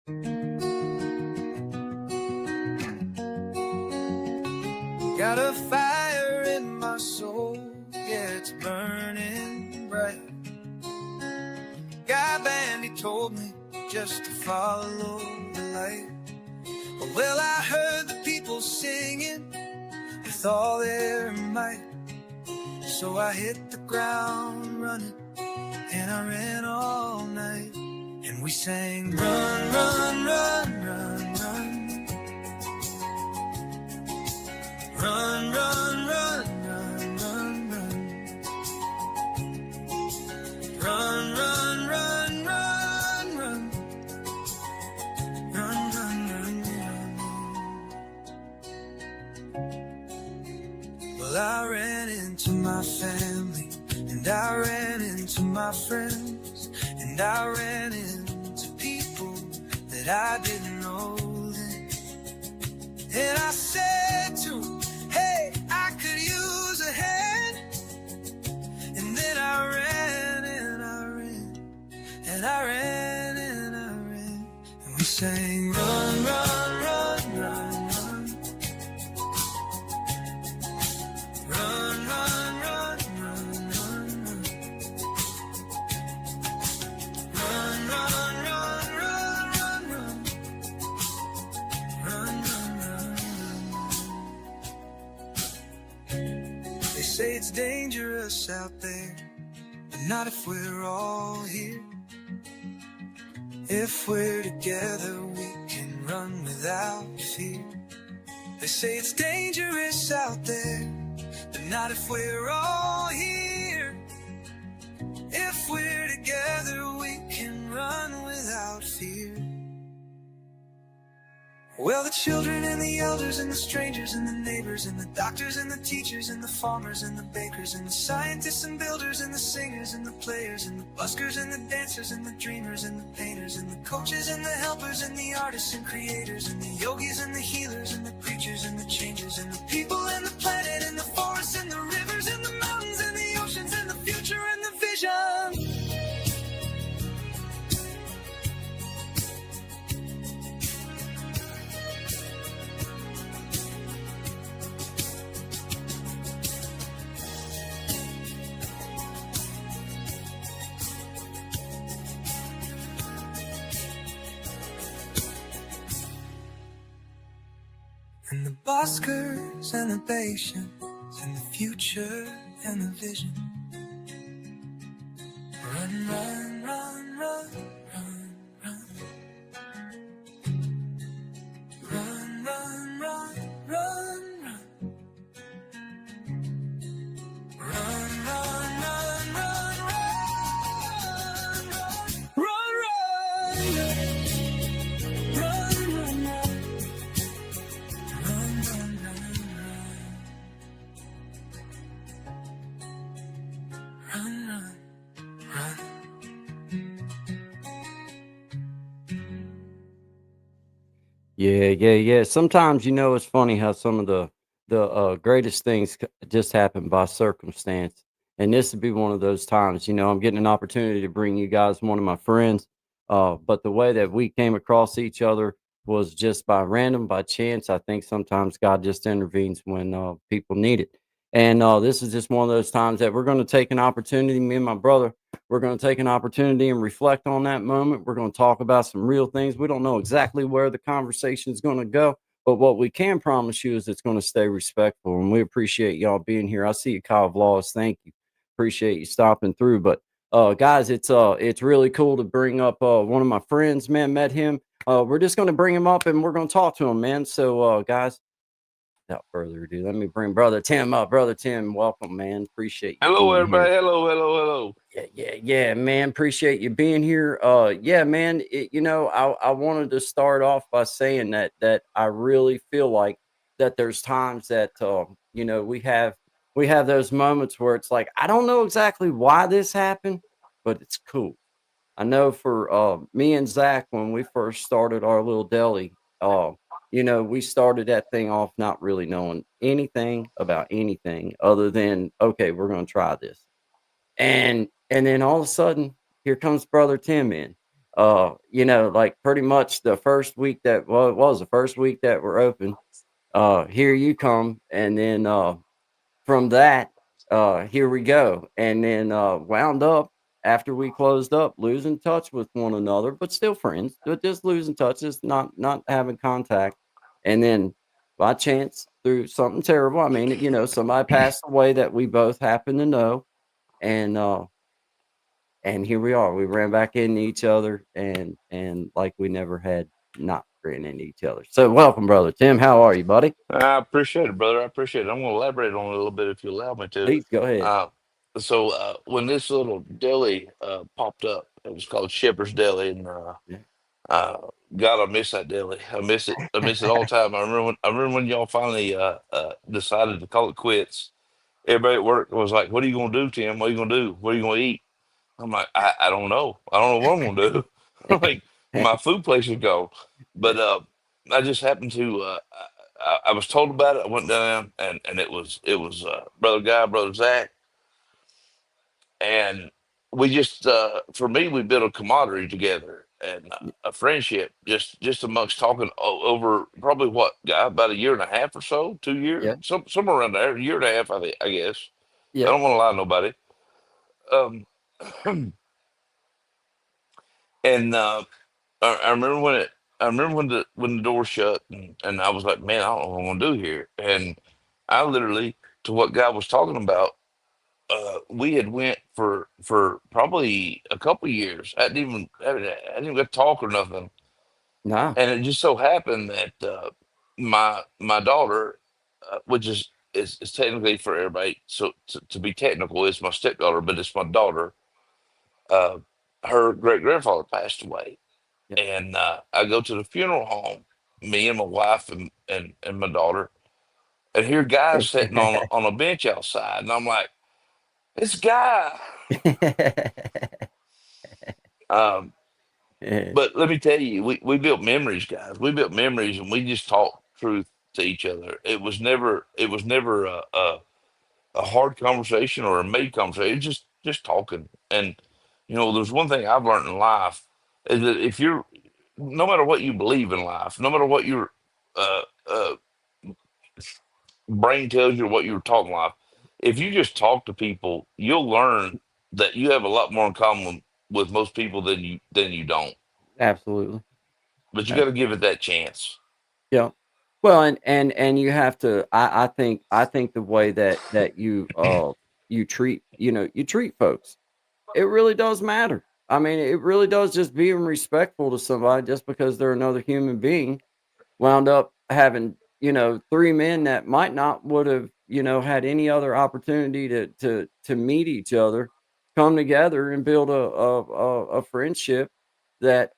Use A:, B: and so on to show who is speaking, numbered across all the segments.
A: Got a fire in my soul, yeah, it's burning bright. Guy band, he told me just to follow the light. Well, I heard the people singing with all their might. So I hit the ground running, and I ran all night. And we sang, run, run, run, run, run. Run, run, run, run, run, run. Run, run, run, run, run. Run, run, run, run. Well, I ran into my family, and I ran into my friends, and I ran into people that I didn't know then. And I said to them, hey, I could use a hand. And then I ran and I ran, and I ran and I ran. And we sang, run, run, run, run, run. Run, run, run, run, run, run. Run, run, run, run, run, run. Run, run, run, run. They say it's dangerous out there, but not if we're all here. If we're together, we can run without fear. They say it's dangerous out there, but not if we're all here. If we're together, we can run without fear. Well, the children and the elders and the strangers and the neighbors and the doctors and the teachers and the farmers and the bakers and the scientists and builders and the singers and the players and the buskers and the dancers and the dreamers and the painters and the coaches and the helpers and the artists and creators and the yogis and the healers and the preachers and the changers and the people and the planet and the forests and the rivers and the mountains and the oceans and the future and the vision. And the buskers and the patience and the future and the vision. Run, run, run, run, run, run. Run, run, run, run, run. Run, run, run, run, run, run,
B: Yeah. Sometimes, it's funny how some of the greatest things just happen by circumstance, and this would be one of those times. I'm getting an opportunity to bring you guys one of my friends, but the way that we came across each other was just by random, by chance. I think sometimes God just intervenes when people need it, and this is just one of those times that we're going to take an opportunity. Me and my brother, we're going to take an opportunity and reflect on that moment. We're going to talk about some real things. We don't know exactly where the conversation is going to go, but what we can promise you is it's going to stay respectful. And we appreciate y'all being here. I see you, Kyle Vlogs. Thank you. Appreciate you stopping through. But guys, it's really cool to bring up one of my friends, man. Met him. We're just going to bring him up and we're going to talk to him, man. So guys, without further ado, let me bring Brother Tim up. Brother Tim, welcome, man. Appreciate you.
C: Hello, everybody. Here. Hello.
B: Yeah, man. Appreciate you being here. Yeah, man. I wanted to start off by saying that I really feel like that there's times that we have those moments where it's like, I don't know exactly why this happened, but it's cool. I know for me and Zach, when we first started our little deli, we started that thing off not really knowing anything about anything other than, okay, we're going to try this. And then all of a sudden, here comes Brother Tim in. like pretty much the first week that, well, it was the first week that we're open. Here you come, and then from that, here we go, and then wound up after we closed up, losing touch with one another, but still friends, but just losing touch, just not having contact, and then by chance through something terrible, I mean, somebody passed away that we both happen to know, and here we are. We ran back into each other, and like we never had not ran into each other. So welcome, brother Tim. How are you, buddy?
C: I appreciate it, brother. I appreciate it. I'm going to elaborate on it a little bit if you allow me to.
B: Please go ahead.
C: Uh, when this little deli popped up, it was called Shepherd's Deli, and
B: Yeah.
C: uh, God, I miss that deli. I miss it. I miss it all the time. I remember when y'all finally decided to call it quits. Everybody at work was like, "What are you going to do, Tim? What are you going to do? What are you going to eat?" I'm like, I don't know. I don't know what I'm gonna do. Like my food place is gone. But I just happened to I was told about it. I went down and it was brother Guy, brother Zach, and we just for me we built a camaraderie together and a friendship just amongst talking over probably what Guy about a year and a half or so, 2 years,
B: Yeah.
C: somewhere around there, a year and a half I guess. I
B: Yeah.
C: don't want to lie to nobody. Um, and I remember when it. I remember when the door shut, and I was like, man, I don't know what I'm gonna do here. And I literally, to what God was talking about, we had went for probably a couple years. I didn't get to talk or nothing.
B: Nah.
C: And it just so happened that my daughter, which is technically for everybody, so to be technical, is my stepdaughter, but it's my daughter. Uh, Her great grandfather passed away,
B: Yeah.
C: and I go to the funeral home, me and my wife and my daughter, and here guys sitting on a bench outside, and I'm like, this guy. Um, but let me tell you, we built memories, guys. We built memories, and we just talked truth to each other. It was never a hard conversation or a made conversation. It's just talking. And there's one thing I've learned in life is that if you're no matter what you believe in life, no matter what your uh, uh, brain tells you, what you're talking life, if you just talk to people, you'll learn that you have a lot more in common with most people than you don't.
B: Absolutely.
C: But you
B: Uh,
C: got to give it that chance.
B: yeah. Well, and you have to. I think the way that you treat you treat folks, it really does matter. I mean, it really does, just being respectful to somebody just because they're another human being. Wound up having, 3 men that might not would have, had any other opportunity to meet each other, come together and build a friendship that,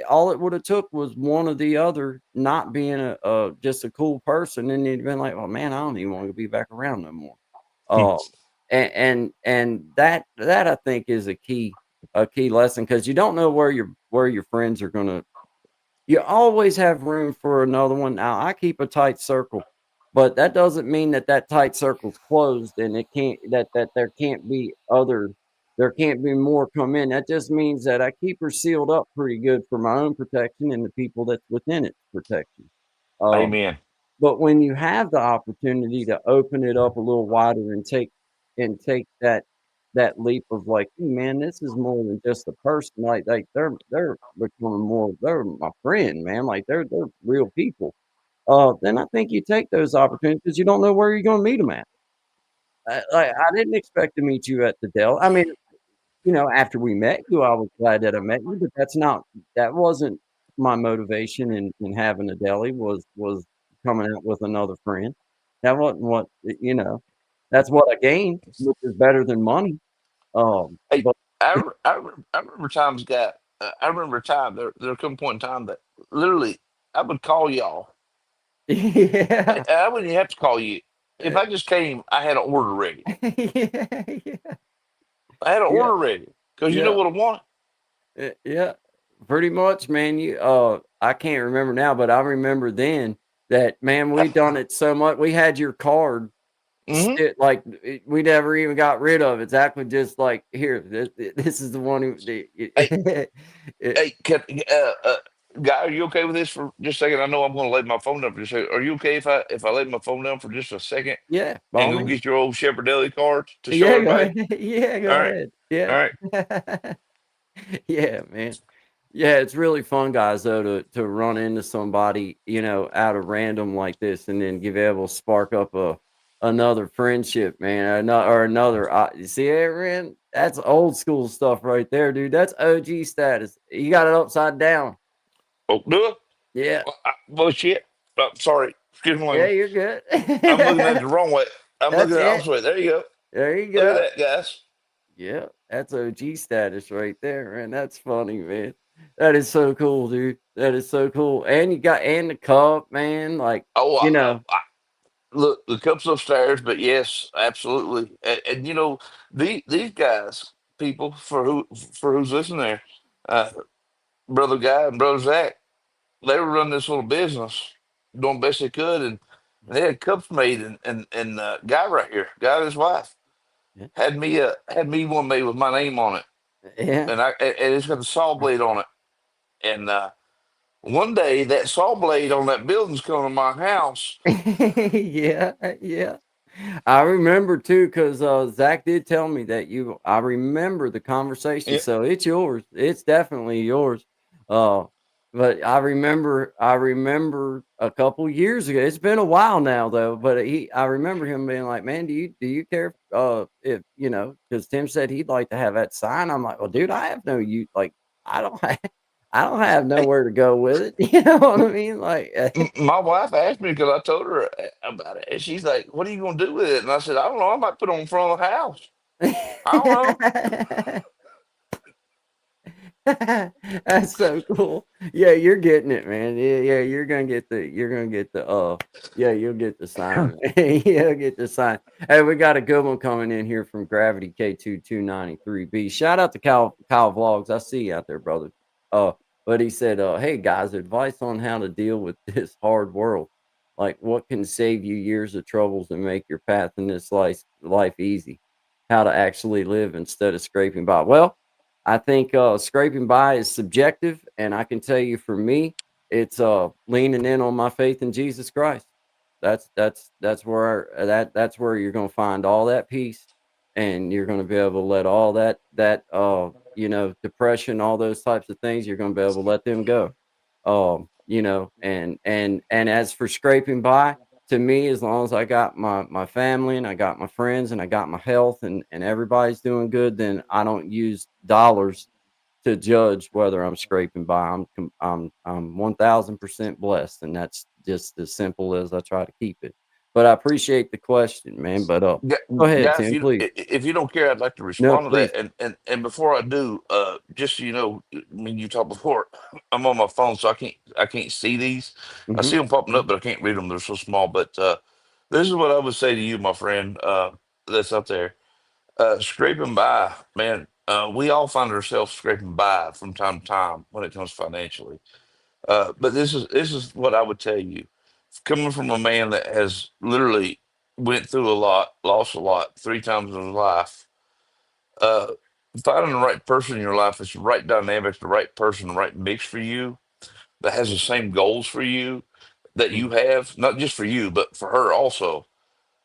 B: all it would have took was one or the other not being a just a cool person, and you'd been like, "Oh, man, I don't even wanna be back around no more." Um, and that I think is a key lesson, because you don't know where your friends are gonna, you always have room for another one. Now, I keep a tight circle, but that doesn't mean that that tight circle's closed and it can't that there can't be more come in. That just means that I keep her sealed up pretty good for my own protection and the people that's within its protection. Um,
C: Amen.
B: but when you have the opportunity to open it up a little wider and take that leap of like, "Hey, man, this is more than just a person. Like they're becoming more. They're my friend, man. Like they're real people." Then I think you take those opportunities because you don't know where you're going to meet them at. I didn't expect to meet you at the Dell. I mean, after we met you, I was glad that I met you, but that wasn't my motivation in having a deli, was coming out with another friend. That wasn't what, that's what I gained, which is better than money.
C: Hey,
B: But
C: I remember times got. I remember a time there come a point in time that literally I would call y'all.
B: yeah,
C: I wouldn't even have to call you. If
B: uh,
C: I just came, I had an order ready.
B: yeah, yeah,
C: I had an
B: yeah,
C: order ready because you know
B: yeah.
C: what I want.
B: Yeah, pretty much, man. I can't remember now, but I remember then that, man, we done it so much. We had your card,
C: Mm-hmm.
B: like we never even got rid of it. Zach would just like, here, this is the one who
C: Hey,
B: it,
C: hey, guy, are you okay with this for just a second? I know I'm going to lay my phone down for just a second. Are you okay if I lay my phone down for just a second
B: yeah, by
C: and
B: all
C: go
B: means.
C: get your old Shepherd Deli card to show
B: Yeah, go
C: everybody?
B: ahead. Yeah,
C: All
B: go
C: right,
B: ahead.
C: all
B: Yeah.
C: right.
B: Yeah, man. Yeah, it's really fun, guys, though, to run into somebody, out of random like this, and then give able to spark up another friendship, man, or another. You see, Aaron, that's old school stuff right there, dude. That's OG status. You got it upside down.
C: Oh, do it.
B: Yeah,
C: Bullshit. Sorry. Excuse my
B: yeah,
C: language.
B: you're good.
C: I'm looking at it the wrong way. I'm looking
B: That's
C: at it the
B: it.
C: opposite way. There you go.
B: There you
C: Look at
B: go.
C: that, guys.
B: Yeah, that's OG status right there, man. That's funny, man. That is so cool, dude. That is so cool. And you got and the cup, man. Like,
C: Oh,
B: you know,
C: look, the cup's upstairs, but yes, absolutely. And these guys, people for who's listening there, uh, brother Guy and brother Zach, they were running this little business, doing best they could, and they had cups made, and Guy right here, Guy and his wife,
B: yeah,
C: had me one made with my name on it,
B: yeah,
C: and it's got the saw blade on it, and one day that saw blade on that building's coming to my house.
B: yeah, yeah. I remember too, because Zach did tell me that you. I remember the conversation,
C: Yeah,
B: so it's yours. It's definitely yours. Uh, but I remember a couple years ago. It's been a while now, though. But I remember him being like, "Man, do you care? If because Tim said he'd like to have that sign." I'm like, "Well, dude, I have no use. Like, I don't have, I don't have
C: hey,
B: nowhere to go with it. You know what I mean? Like,
C: my wife asked me because I told her about it, and she's like, "What are you gonna do with it?" And I said, "I don't know. I might put it on the front of the house. I don't know."
B: That's so cool. Yeah, you're getting it, man. Yeah, yeah, yeah, you'll get the sign. Man. You'll get the sign. Hey, we got a good one coming in here from Gravity K2293B. Shout out to Kyle Vlogs. I see you out there, brother. Uh, but he said, hey guys, advice on how to deal with this hard world. Like what can save you years of troubles and make your path in this life easy? How to actually live instead of scraping by. Well, I think scraping by is subjective, and I can tell you for me, it's leaning in on my faith in Jesus Christ. That's where that's where you're going to find all that peace, and you're going to be able to let all that depression, all those types of things, you're going to be able to let them go. And as for scraping by, to me, as long as I got my family and I got my friends and I got my health and everybody's doing good, then I don't use dollars to judge whether I'm scraping by. I'm 1000% blessed, and that's just as simple as I try to keep it. But I appreciate the question, man. But go ahead,
C: Guy, if
B: Tim,
C: you
B: please.
C: if you don't care, I'd like to
B: No,
C: respond to
B: please.
C: that. And before I do, just so you know, I mean, you talked before. I'm on my phone, so I can't see these. I
B: Hmm.
C: see them popping up, but I can't read them. They're so small. But this is what I would say to you, my friend, that's out there. Scraping by, man. We all find ourselves scraping by from time to time when it comes financially. But this is what I would tell you. Coming from a man that has literally went through a lot, lost a lot, three times in his life, uh, finding the right person in your life is the right dynamics, the right person, the right mix for you that has the same goals for you that you have, not just for you, but for her also.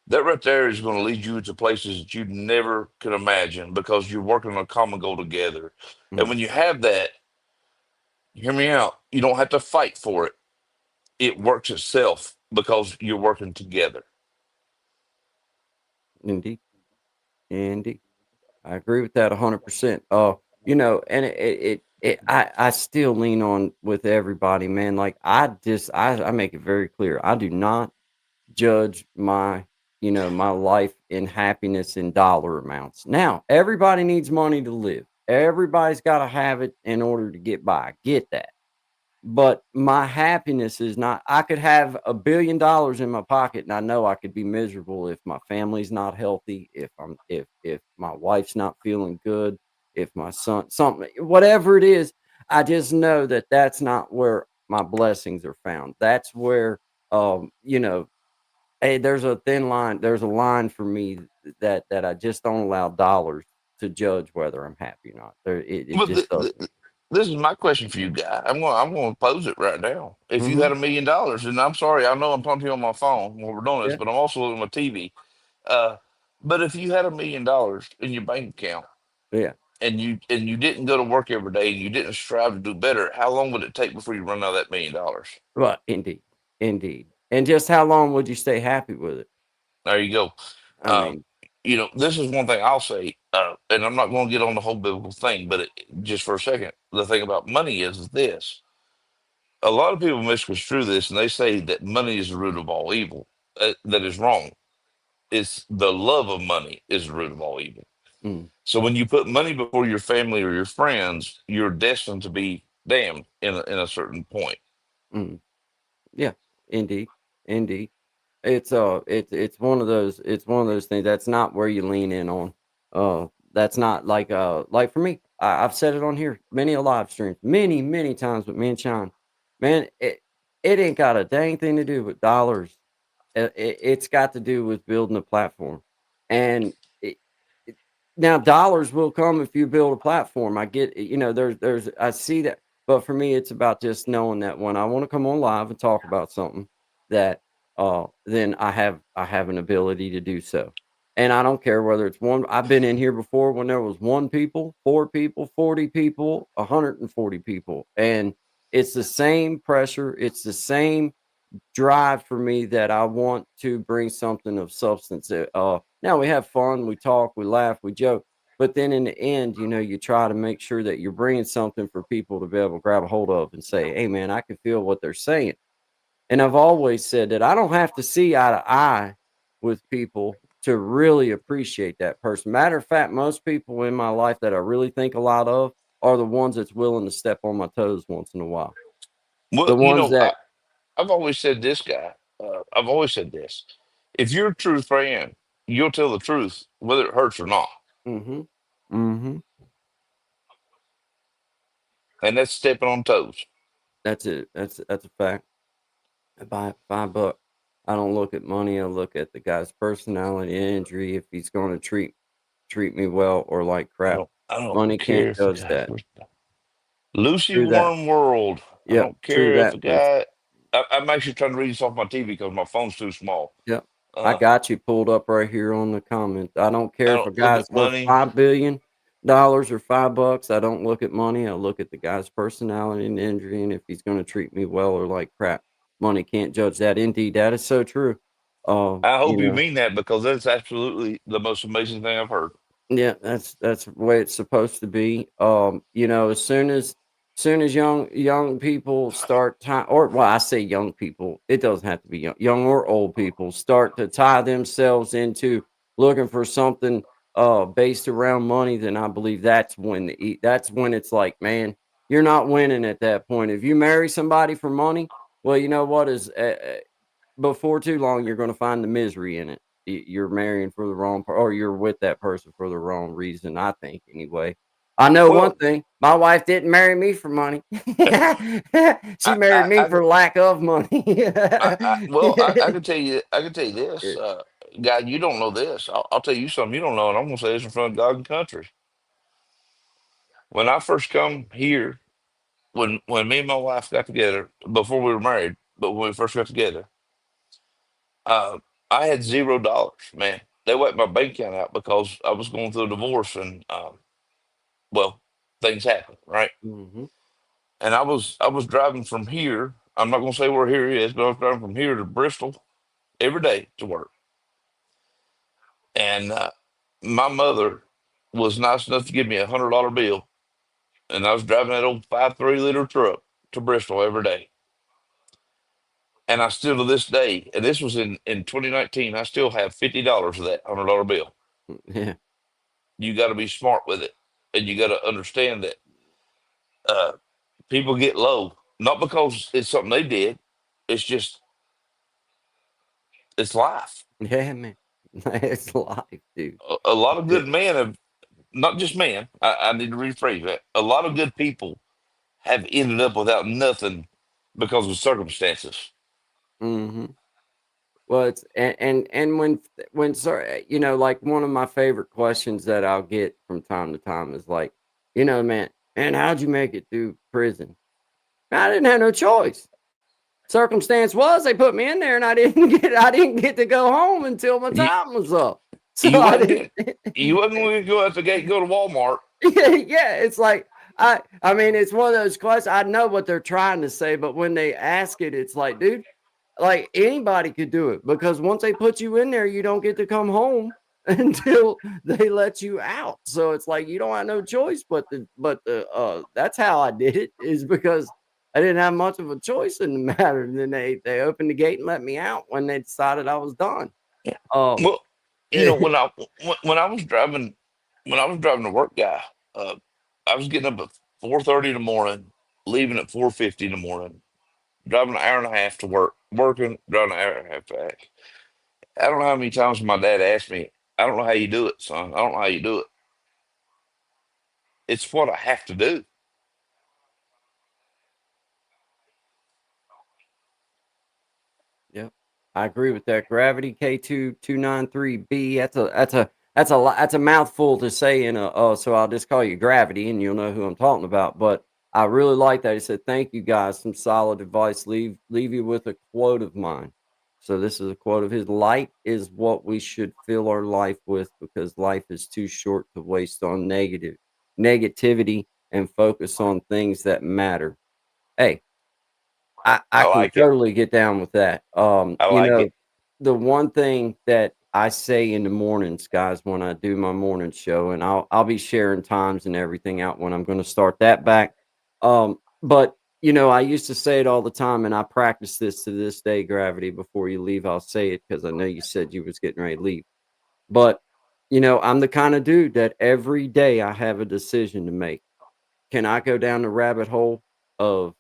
C: That right there is going to lead you to places that you never could imagine because you're working on a common goal together. And when you have that, hear me out, you don't have to fight for it. It works itself because you're working together.
B: Indeed, indeed. I agree with that 100%. And I still lean on with everybody, man. Like I make it very clear. I do not judge my life in happiness in dollar amounts. Now, everybody needs money to live. Everybody's got to have it in order to get by. I get that. But my happiness is not. I could have $1 billion in my pocket and I know I could be miserable if my family's not healthy, if my wife's not feeling good, if my son something whatever it is. I just know that that's not where my blessings are found. That's where um you know Hey, there's a thin line. There's a line for me that I just don't allow dollars to judge whether I'm happy or not. It
C: Well,
B: just doesn't.
C: this is my question for you, guy. I'm going to pose it right now. If you
B: Hmm.
C: had $1 million, and I'm sorry, I know I'm talking to you on my phone when we're doing this,
B: Yeah,
C: but I'm also looking at my TV. Uh, but if you had $1 million in your bank account
B: yeah.
C: and you didn't go to work every day and you didn't strive to do better, how long would it take before you run out of that $1 million?
B: Well, indeed, indeed. And just how long would you stay happy with it?
C: There you go.
B: I
C: Um,
B: mean,
C: this is one thing I'll say, and I'm not going to get on the whole biblical thing, but just for a second, the thing about money is this: a lot of people misconstrue this, and they say that money is the root of all evil. That is wrong. It's the love of money is the root of all evil.
B: mm,
C: So when you put money before your family or your friends, you're destined to be damned in a certain point.
B: mm, yeah, indeed, indeed. It's one of those things that's not where you lean in on. That's not like for me, I've said it on here many a live streams, many times with me and Sean. Man, it ain't got a dang thing to do with dollars. It's got to do with building a platform, and it now dollars will come if you build a platform. I get it, there's I see that, but for me, it's about just knowing that when I want to come on live and talk about something that then I have an ability to do so. And I don't care whether it's one. I've been in here before when there was one people, four people, 40 people, 140 people, and it's the same pressure. It's the same drive for me that I want to bring something of substance. Now we have fun, we talk, we laugh, we joke, but then in the end, you try to make sure that you're bringing something for people to be able to grab a hold of and say, "Hey, man, I can feel what they're saying." And I've always said that I don't have to see eye to eye with people to really appreciate that person. Matter of fact, most people in my life that I really think a lot of are the ones that's willing to step on my toes once in a while.
C: Well,
B: The ones that
C: I've always said this, guy. I've always said this: if you're a true fan, you'll tell the truth whether it hurts or not,
B: mhm. Mhm.
C: and that's stepping on toes.
B: That's it. That's a fact. I buy $5. I don't look at money. I look at the guy's personality and injury. If he's going to treat me well or like crap,
C: I don't
B: money
C: care
B: can't
C: if the
B: judge
C: guy's
B: that.
C: first. Lucy
B: True that.
C: Worm World. I
B: Yep.
C: don't
B: True
C: care if
B: that,
C: a
B: Lucy.
C: guy. I'm actually trying to read this off my TV because my phone's too small.
B: Yep. I
C: Uh,
B: got you pulled up right here on the comment. I don't
C: I
B: care if a
C: don't look
B: guy's
C: at
B: worth
C: money.
B: $5 billion or $5. I don't look at money. I look at the guy's personality and injury, and if he's going to treat me well or like crap. Money can't judge that. Indeed, that is so true.
C: I
B: You
C: hope you
B: know.
C: mean that because that's absolutely the most amazing thing I've heard.
B: Yeah, that's the way it's supposed to be. As soon as young people start time, or well, I say young people, it doesn't have to be young or old people start to tie themselves into looking for something based around money, then I believe that's when it's like, man, you're not winning at that point. If you marry somebody for money, well, you know what is before too long, you're gonna find the misery in it. You're marrying for the wrong or you're with that person for the wrong reason, I think, anyway. I know one
C: Well,
B: thing, my wife didn't marry me for money. She
C: I,
B: married
C: I,
B: me
C: I,
B: for lack of money.
C: I can tell you, this, guy. You don't know this. I'll tell you something you don't know, and I'm gonna say this in front of God and country. When I first come here, when me and my wife got together before we were married, but when we first got together, uh, I had $0. Man, they wiped my bank account out because I was going through a divorce, and well, things happen, right?
B: Mhm.
C: And I was driving from here. I'm not gonna say where here is, but I was driving from here to Bristol every day to work. And my mother was nice enough to give me $100 bill, and I was driving that old 5.3 liter truck to Bristol every day. And I still to this day, and this was in 2019, I still have $50 of that $100 bill.
B: Yeah.
C: You got to be smart with it, and you got to understand that uh, people get low not because it's something they did. It's just it's life.
B: Yeah, man. It's life, dude.
C: A lot of
B: Yeah.
C: good men have not just men. I need to rephrase that. A lot of good people have ended up without nothing because of circumstances.
B: Mhm. Well, it's and when sir, like one of my favorite questions that I'll get from time to time is like, man, how'd you make it through prison? I didn't have no choice. Circumstance was they put me in there, and I didn't get to go home until my
C: You
B: time was up. So
C: you
B: I
C: wasn't
B: didn't.
C: get you wasn't going to go out the gate and go to Walmart.
B: Yeah, yeah. It's like I mean, it's one of those questions. I know what they're trying to say, but when they ask it, it's like, dude, like anybody could do it because once they put you in there, you don't get to come home until they let you out. So it's like you don't have no choice but the that's how I did it is because I didn't have much of a choice in the matter. And then they opened the gate and let me out when they decided I was done. Um
C: Well, when I was driving to work, guy, uh, I was getting up at 4:30 in the morning, leaving at 4:50 in the morning, driving an hour and a half to work, working, driving an hour and a half back. I don't know how many times my dad asked me, "I don't know how you do it, son. I don't know how you do it. It's what I have to do."
B: Yep. I agree with that. Gravity K2293B. That's a mouthful to say in a so I'll just call you Gravity and you'll know who I'm talking about. But I really like that. He said, "Thank you guys. Some solid advice. Leave you with a quote of mine." So this is a quote of his. Light is what we should fill our life with because life is too short to waste on negativity and focus on things that matter. Hey, I
C: I
B: can
C: like it.
B: totally get down with that.
C: I like it.
B: The one thing that I say in the mornings, guys, when I do my morning show, and I'll be sharing times and everything out when I'm going to start that back. But I used to say it all the time, and I practice this to this day. Gravity. Before you leave, I'll say it because I know you said you was getting ready to leave. But I'm the kind of dude that every day I have a decision to make. Can I go down the rabbit hole of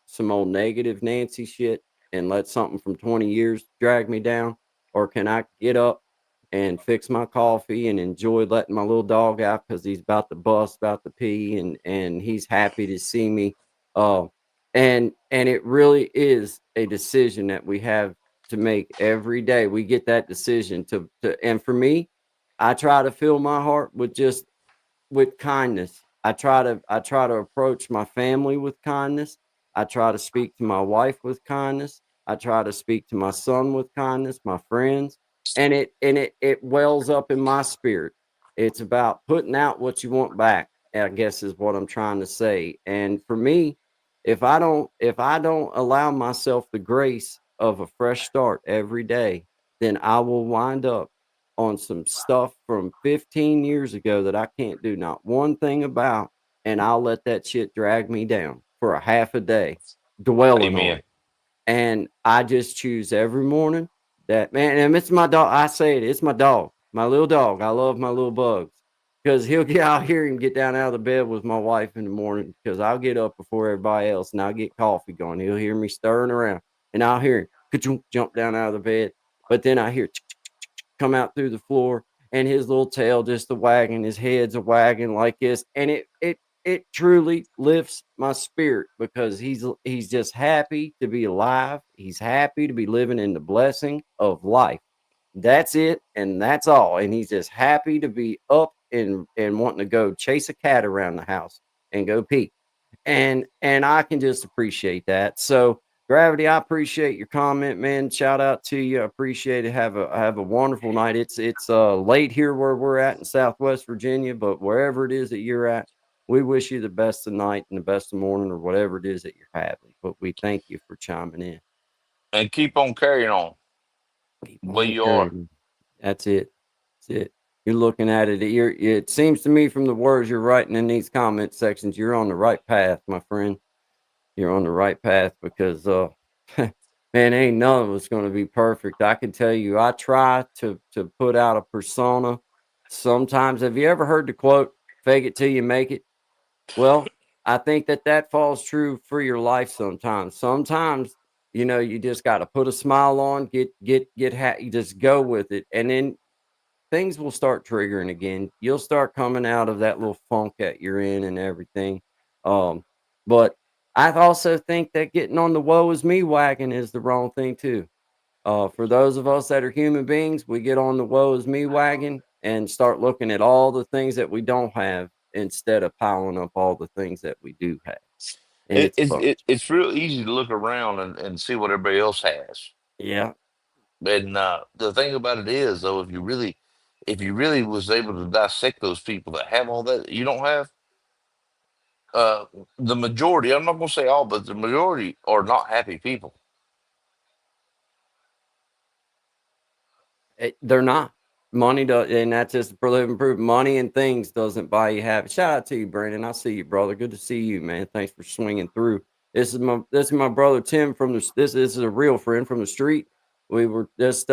B: some old negative Nancy shit and let something from 20 years drag me down? Or can I get up and fix my coffee and enjoy letting my little dog out because he's about to bust, about to pee, and he's happy to see me? Uh, and it really is a decision that we have to make every day. We get that decision and for me, I try to fill my heart with kindness. I try to approach my family with kindness. I try to speak to my wife with kindness. I try to speak to my son with kindness, my friends, and it wells up in my spirit. It's about putting out what you want back, I guess is what I'm trying to say. And for me, if I don't allow myself the grace of a fresh start every day, then I will wind up on some stuff from 15 years ago that I can't do not one thing about, and I'll let that shit drag me down for a half a day, dwelling on
C: Amen.
B: it. And I just choose every morning that man, and it's my dog. I say it's my dog, my little dog. I love my little bugs because he'll get out here and get down out of the bed with my wife in the morning because I'll get up before everybody else and I'll get coffee going. He'll hear me stirring around and I'll hear him jump down out of the bed. But then I hear come out through the floor and his little tail just a wagging, his head's a wagging like this. And it truly lifts my spirit because he's just happy to be alive. He's happy to be living in the blessing of life. That's it, and that's all. And he's just happy to be up and wanting to go chase a cat around the house and go pee. And I can just appreciate that. So Gravity, I appreciate your comment, man. Shout out to you. I appreciate it. Have a wonderful night. It's late here where we're at in Southwest Virginia, but wherever it is that you're at, we wish you the best of night and the best of morning or whatever it is that you're having. But we thank you for chiming in.
C: And keep on carrying on
B: Keep
C: the way
B: on
C: you are.
B: carrying. That's it. That's it. You're looking at it. It seems to me from the words you're writing in these comment sections, you're on the right path, my friend. You're on the right path because man, ain't none of us going to be perfect. I can tell you, I try to put out a persona. Sometimes, have you ever heard the quote, "Fake it till you make it"? Well, I think that falls true for your life sometimes. Sometimes, you just got to put a smile on, you just go with it, and then things will start triggering again. You'll start coming out of that little funk that you're in and everything. Um, but I also think that getting on the woe is me wagon is the wrong thing too. For those of us that are human beings, we get on the woe is me wagon and start looking at all the things that we don't have instead of piling up all the things that we do have. And
C: It,
B: it's a
C: it's
B: bunch.
C: it, it's real easy to look around and see what everybody else has.
B: Yeah.
C: And the thing about it is, though, if you really was able to dissect those people that have all that you don't have, uh, the majority, I'm not going to say all, but the majority are not happy people.
B: They're not. Money does, and that's just for living proof. Money and things doesn't buy you happy. Shout out to you, Brandon. I see you, brother. Good to see you, man. Thanks for swinging through. This is my brother Tim from the. This is a real friend from the street. We were just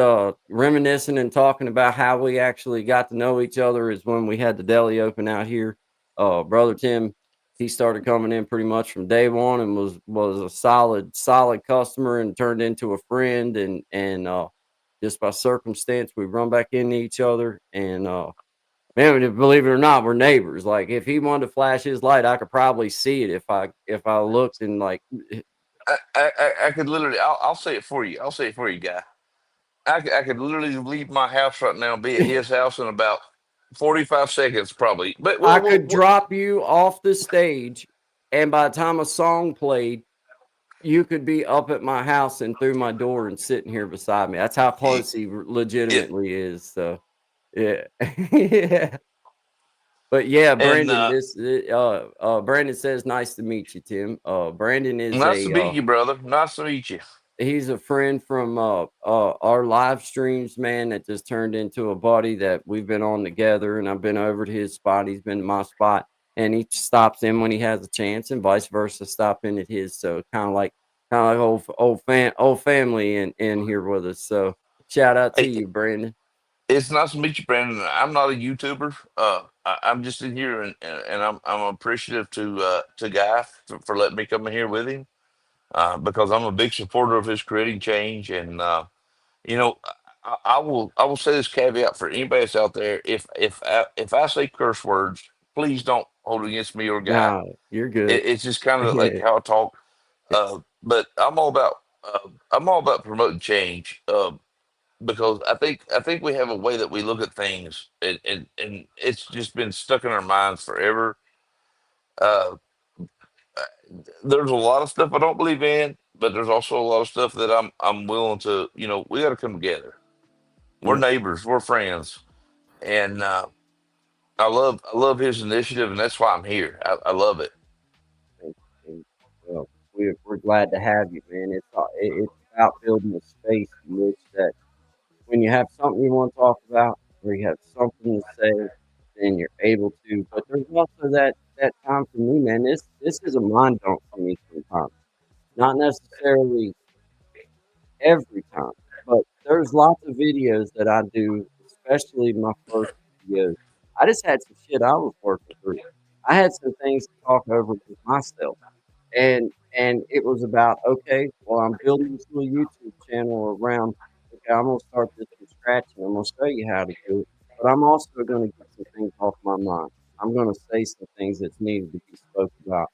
B: reminiscing and talking about how we actually got to know each other. Is when we had the deli open out here. Brother Tim, he started coming in pretty much from day one and was a solid customer and turned into a friend and just by circumstance, we run back into each other. And man, believe it or not, we're neighbors. Like if he wanted to flash his light, I could probably see it if I looked and like
C: I could literally, I'll say it for you. I'll say it for you, guy. I could literally leave my house right now, be at his house in about 45 seconds, probably. But
B: I
C: well,
B: could drop you off the stage, and by the time a song played, you could be up at my house and through my door and sitting here beside me. That's how
C: it,
B: close he
C: it,
B: legitimately is. So yeah, yeah. But yeah,
C: and
B: Brandon, Brandon says, "Nice to meet you, Tim." Brandon is
C: nice to meet you, brother. Nice to meet you.
B: he's a friend from our live streams, man. That just turned into a buddy that we've been on together, and I've been over to his spot. He's been to my spot, and he stops in when he has a chance, and vice versa, stop in at his. So kind of like old family in here with us. So shout out to
C: Hey,
B: you, Brandon.
C: it's nice to meet you, Brandon. I'm not a YouTuber. I'm just in here, and I'm appreciative to Guy for letting me come in here with him, because I'm a big supporter of his creating change. And you know, I will say this caveat for anybody that's out there: if I say curse words, please don't hold it against me or Guy.
B: No, you're good.
C: It's just kind of like how I talk. But I'm all about promoting change. Because I think we have a way that we look at things, and it's just been stuck in our minds forever. Uh, there's a lot of stuff I don't believe in, but there's also a lot of stuff that I'm willing to. We got to come together. We're
B: Yeah.
C: neighbors, we're friends, and I love his initiative, and that's why I'm here. I love it.
B: And, well, we're glad to have you, man. It's about building a space in which that when you have something you want to talk about or you have something to say, then you're able to. But there's also that time for me, man. This is a mind dump for me sometimes. Not necessarily every time, but there's lots of videos that I do, especially my first videos. I just had some shit I was working through. I had some things to talk over with myself. And it was about, okay, well, I'm building this little YouTube channel around, okay, I'm gonna start this from scratch and I'm gonna show you how to do it. But I'm also gonna get some things off my mind. I'm gonna say some things that's needed to be spoken about.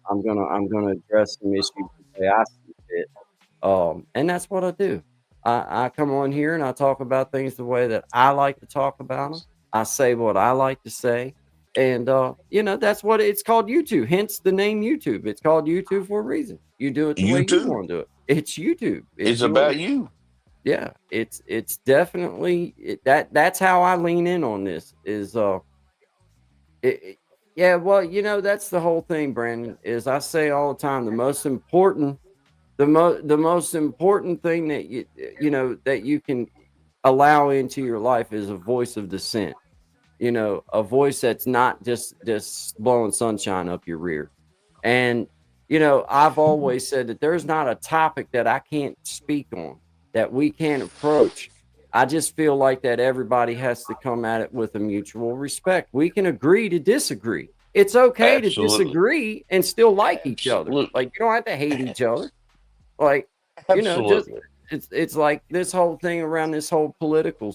B: I'm gonna address some issues the way I see fit. And that's what I do. I come on here and I talk about things the way that I like to talk about them. I say what I like to say. And that's what it's called YouTube. Hence the name YouTube. It's called YouTube for a reason. You do it the way
C: You
B: you
C: too.
B: want to do it. It's YouTube.
C: It's
B: It's
C: about
B: yours.
C: you.
B: Yeah. It's definitely that's how I lean in on this is yeah, well, that's the whole thing, Brandon, is I say all the time the most important thing that that you can allow into your life is a voice of dissent. A voice that's not just blowing sunshine up your rear. And I've always said that there's not a topic that I can't speak on, that we can't approach. I just feel like that everybody has to come at it with a mutual respect. We can agree to disagree. It's okay to
C: Absolutely.
B: disagree and still like each other.
C: Absolutely.
B: Like you don't have to hate each other. Like, just
C: Absolutely.
B: it's like this whole thing around this whole political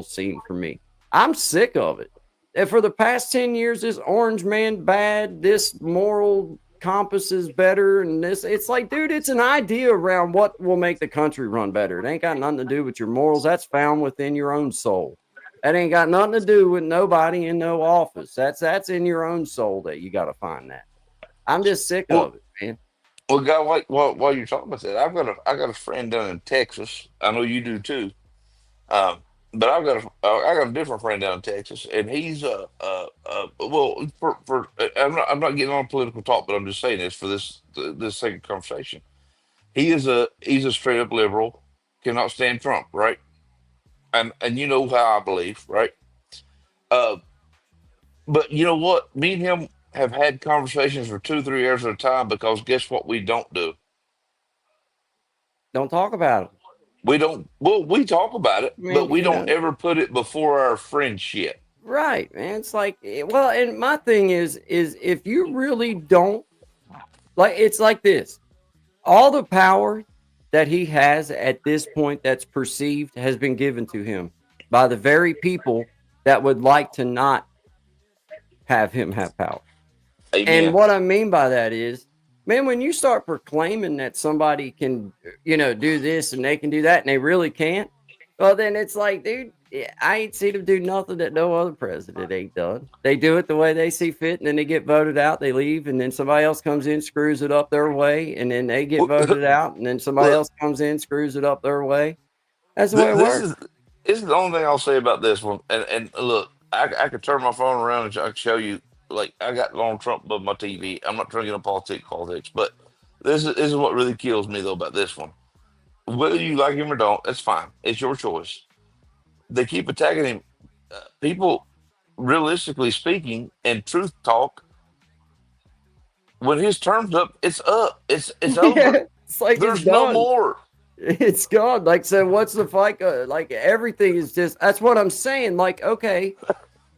B: scene for me. I'm sick of it. And for the past 10 years, this orange man bad, this moral. compasses better and this. It's like, dude, it's an idea around what will make the country run better. It ain't got nothing to do with your morals. That's found within your own soul. That ain't got nothing to do with nobody in no office. That's in your own soul that you got to find that. I'm just sick
C: Well,
B: of it, man.
C: well, guy, like while you're talking about that, I got a friend down in Texas. I know you do too. Um, but I got a different friend down in Texas, and he's well I'm not getting on political talk, but I'm just saying this for this second conversation. He's a straight up liberal, cannot stand Trump, right? And you know how I believe, right? Uh, but you know what? Me and him have had conversations for 2 3 years at a time because guess what? We don't do.
B: Don't talk about it.
C: We don't. Well, we talk about it,
B: I
C: but
B: mean,
C: we don't ever put it before our friendship.
B: right, man. It's like, well, and my thing is if you really don't like, it's like this. All the power that he has at this point that's perceived has been given to him by the very people that would like to not have him have power. And
C: Amen.
B: what I mean by that is, man, when you start proclaiming that somebody can, do this and they can do that and they really can't, well, then it's like, dude, I ain't seen them do nothing that no other president ain't done. They do it the way they see fit, and then they get voted out, they leave, and then somebody else comes in, screws it up their way, and then they get voted out, and then somebody
C: Look,
B: else comes in, screws it up their way. That's the way
C: th-
B: it
C: this
B: works.
C: is this is the only thing I'll say about this one. And look, I could turn my phone around and I can show you. Like I got Donald Trump above my TV. I'm not trying to get on politics, but this is what really kills me though about this one. Whether you like him or don't, that's fine. It's your choice. They keep attacking him. People, realistically speaking, and truth talk, when his term's up, it's up. It's over.
B: Yeah, it's like it's
C: There's no
B: done.
C: more.
B: It's gone. Like, so what's the fight? Like, everything is just, that's what I'm saying. Like, okay,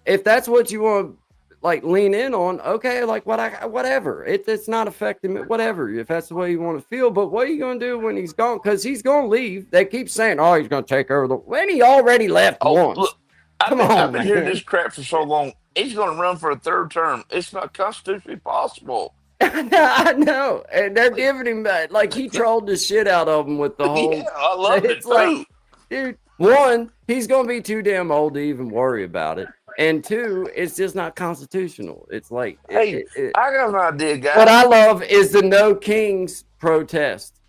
B: if that's what you want to like lean in on, okay, like whatever. It's not affecting me, whatever, if that's the way you want to feel. But what are you going to do when he's gone? Because he's going to leave. They keep saying, oh, he's going to take over when he already left
C: Oh,
B: once.
C: look, I've
B: Come
C: been I've
B: on,
C: been hearing
B: man.
C: this crap for so long. He's going to run for a third term. It's not constitutionally possible.
B: I know. And they're
C: Like,
B: giving him that. Like, he trolled the shit out of him with the
C: yeah,
B: whole.
C: I loved
B: It's
C: it
B: like,
C: too.
B: dude, one, he's going to be too damn old to even worry about it. And two, it's just not constitutional. It's like,
C: Hey, I got an idea,
B: what
C: guy.
B: I love is the No Kings protest.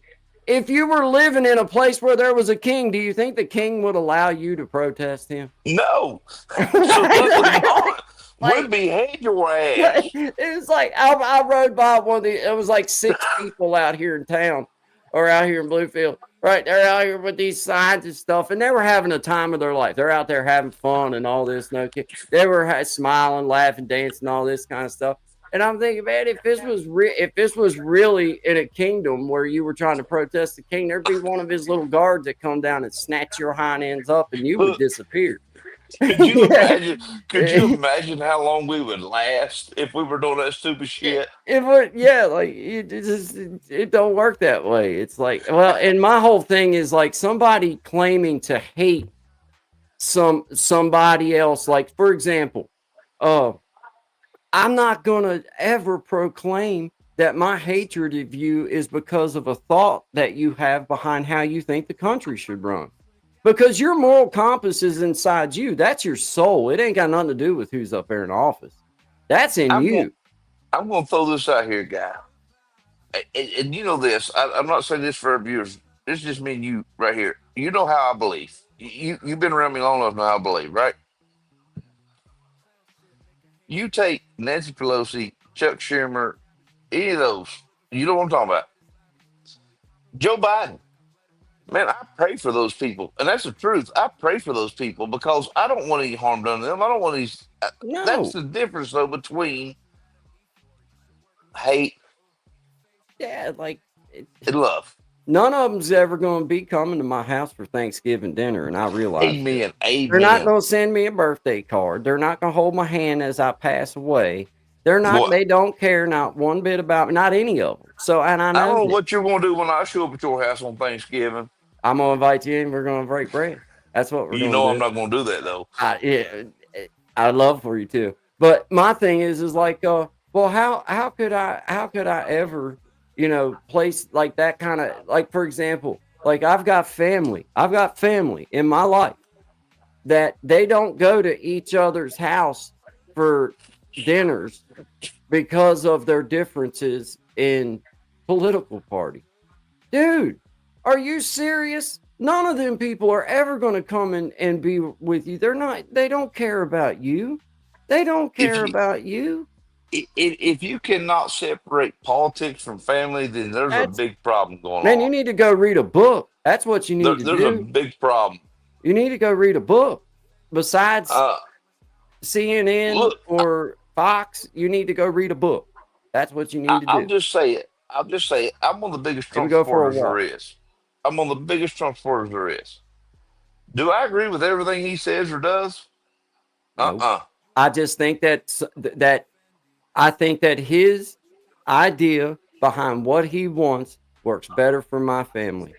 B: If you were living in a place where there was a king, do you think the king would allow you to protest him?
C: No, absolutely
B: like,
C: not. We'll
B: like,
C: behead your ass.
B: it was like I rode by one of the. It was like 6 people out here in town, or out here in Bluefield. Right, they're out here with these signs and stuff, and they were having a time of their life. They're out there having fun and all this. No kid, they were smiling, laughing, dancing, all this kind of stuff. And I'm thinking, man, if this was really in a kingdom where you were trying to protest the king, there'd be one of his little guards that come down and snatch your hind ends up, and you would
C: Look,
B: disappear.
C: could you
B: Yeah.
C: imagine? Could you imagine how long we would last if we were doing that stupid shit?
B: It would, yeah, like it don't work that way. It's like, well, and my whole thing is like somebody claiming to hate somebody else. Like, for example, uh, I'm not gonna ever proclaim that my hatred of you is because of a thought that you have behind how you think the country should run. Because your moral compass is inside you. That's your soul. It ain't got nothing to do with who's up there in office. That's in
C: I'm going.
B: you.
C: I'm going to throw this out here, guy. And you know this. I'm not saying this for our viewers. This just me and you right here. You know how I believe. You've been around me long enough to know how I believe, right? You take Nancy Pelosi, Chuck Schumer, any of those. You know what I'm talking about. Joe Biden. Man, I pray for those people, and that's the truth. I pray for those people because I don't want any harm done to them. I don't want any. That's
B: No.
C: the difference, though, between hate
B: Yeah, like
C: and love.
B: none of them's ever going to be coming to my house for Thanksgiving dinner, and I realize this.
C: Amen.
B: They're not
C: Amen.
B: going to send me a birthday card. They're not going to hold my hand as I pass away. They're not.
C: Boy,
B: They don't care not one bit about me. Not any of them. So, and I
C: I don't
B: know
C: know
B: that.
C: what you're going to do when I show up at your house on Thanksgiving.
B: I'm going to invite you in. We're going to break bread. That's what we're
C: You
B: going
C: know
B: to
C: I'm
B: do.
C: not going to do that though.
B: Yeah, I'd love for you to. But my thing is like, Well, how could I ever, place like that kind of, like, for example, like I've got family in my life that they don't go to each other's house for dinners because of their differences in political party. Dude, are you serious? None of them people are ever going to come and be with you. They don't care about you. They don't
C: If
B: care
C: you
B: about you.
C: if you cannot separate politics from family, then there's a
B: That's,
C: big problem going
B: man, you
C: on.
B: need to go read a book. That's what you need to
C: There's a
B: do.
C: big problem.
B: You need to go read a book. Besides
C: Uh,
B: CNN
C: Look,
B: or Fox, you need to go read a book. That's what you need to
C: I'll
B: do.
C: just say it. I'll just say it. I'm one of the biggest
B: Maybe
C: Trump
B: go for a
C: supporters there
B: walk.
C: is. I'm one of the biggest Trump supporters there is. Do I agree with everything he says or does?
B: No,
C: Uh-uh.
B: I just think that I think that his idea behind what he wants works better for my family.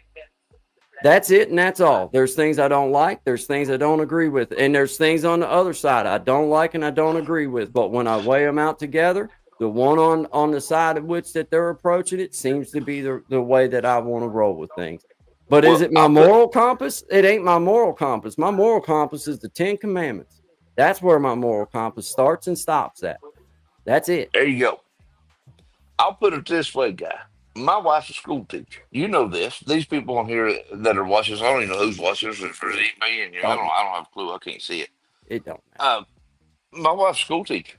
B: That's it, and that's all. There's things I don't like, there's things I don't agree with, and there's things on the other side I don't like and I don't agree with. But when I weigh them out together, the one on the side of which that they're approaching it seems to be the way that I want to roll with things. But is
C: Well,
B: it my
C: I'll put
B: moral compass? It ain't my moral compass. My moral compass is the Ten Commandments. That's where my moral compass starts and stops at. That's it.
C: there you go. I'll put it this way, guy. My wife's a school teacher. You know this. These people on here that are watching, I don't even know who's watching this. If there's anybody in here,
B: Don't
C: I don't have a clue. I can't see it.
B: it don't matter.
C: Uh, my wife's a school teacher.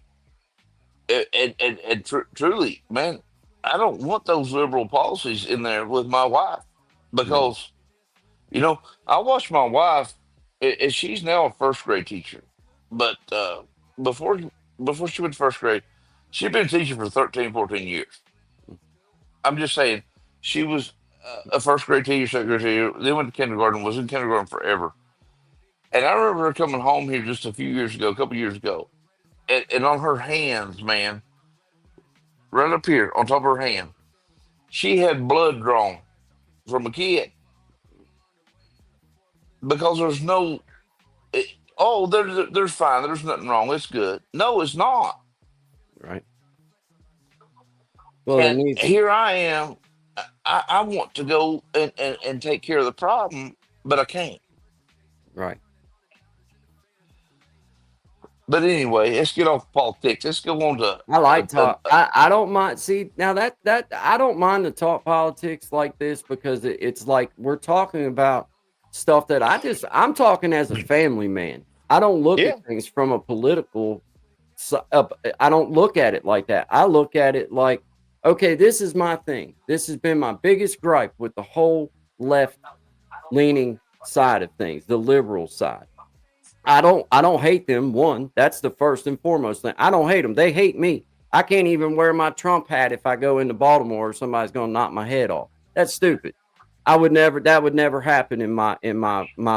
C: Truly, man, I don't want those liberal policies in there with my wife
B: No,
C: because, you know, I watched my wife, and she's now a first grade teacher. But before before she went to first grade, she'd been teaching for 13, 14 years. I'm just saying, she was a first grade teacher, second grade teacher. Then went to kindergarten, was in kindergarten forever. And I remember her coming home here just a few years ago, a couple years ago, and on her hands, man, right up here on top of her hand, she had blood drawn from a kid because there's no, oh, there's fine, there's nothing wrong, it's good. No, it's not.
B: right. Well, there
C: And
B: needs to,
C: here I am. I want to go and take care of the problem, but I can't.
B: right.
C: But anyway, let's get off politics. Let's go on to
B: I like talk. I don't mind. See, now that I don't mind to talk politics like this because it's like we're talking about stuff that I'm talking as a family man. I don't look
C: yeah.
B: at things from a political. I don't look at it like that. I look at it like, okay, this is my thing. This has been my biggest gripe with the whole left leaning side of things, the liberal side. I don't hate them. One, that's the first and foremost thing. I don't hate them. They hate me. I can't even wear my Trump hat if I go into Baltimore or somebody's going to knock my head off. That's stupid. I would never that would never happen in my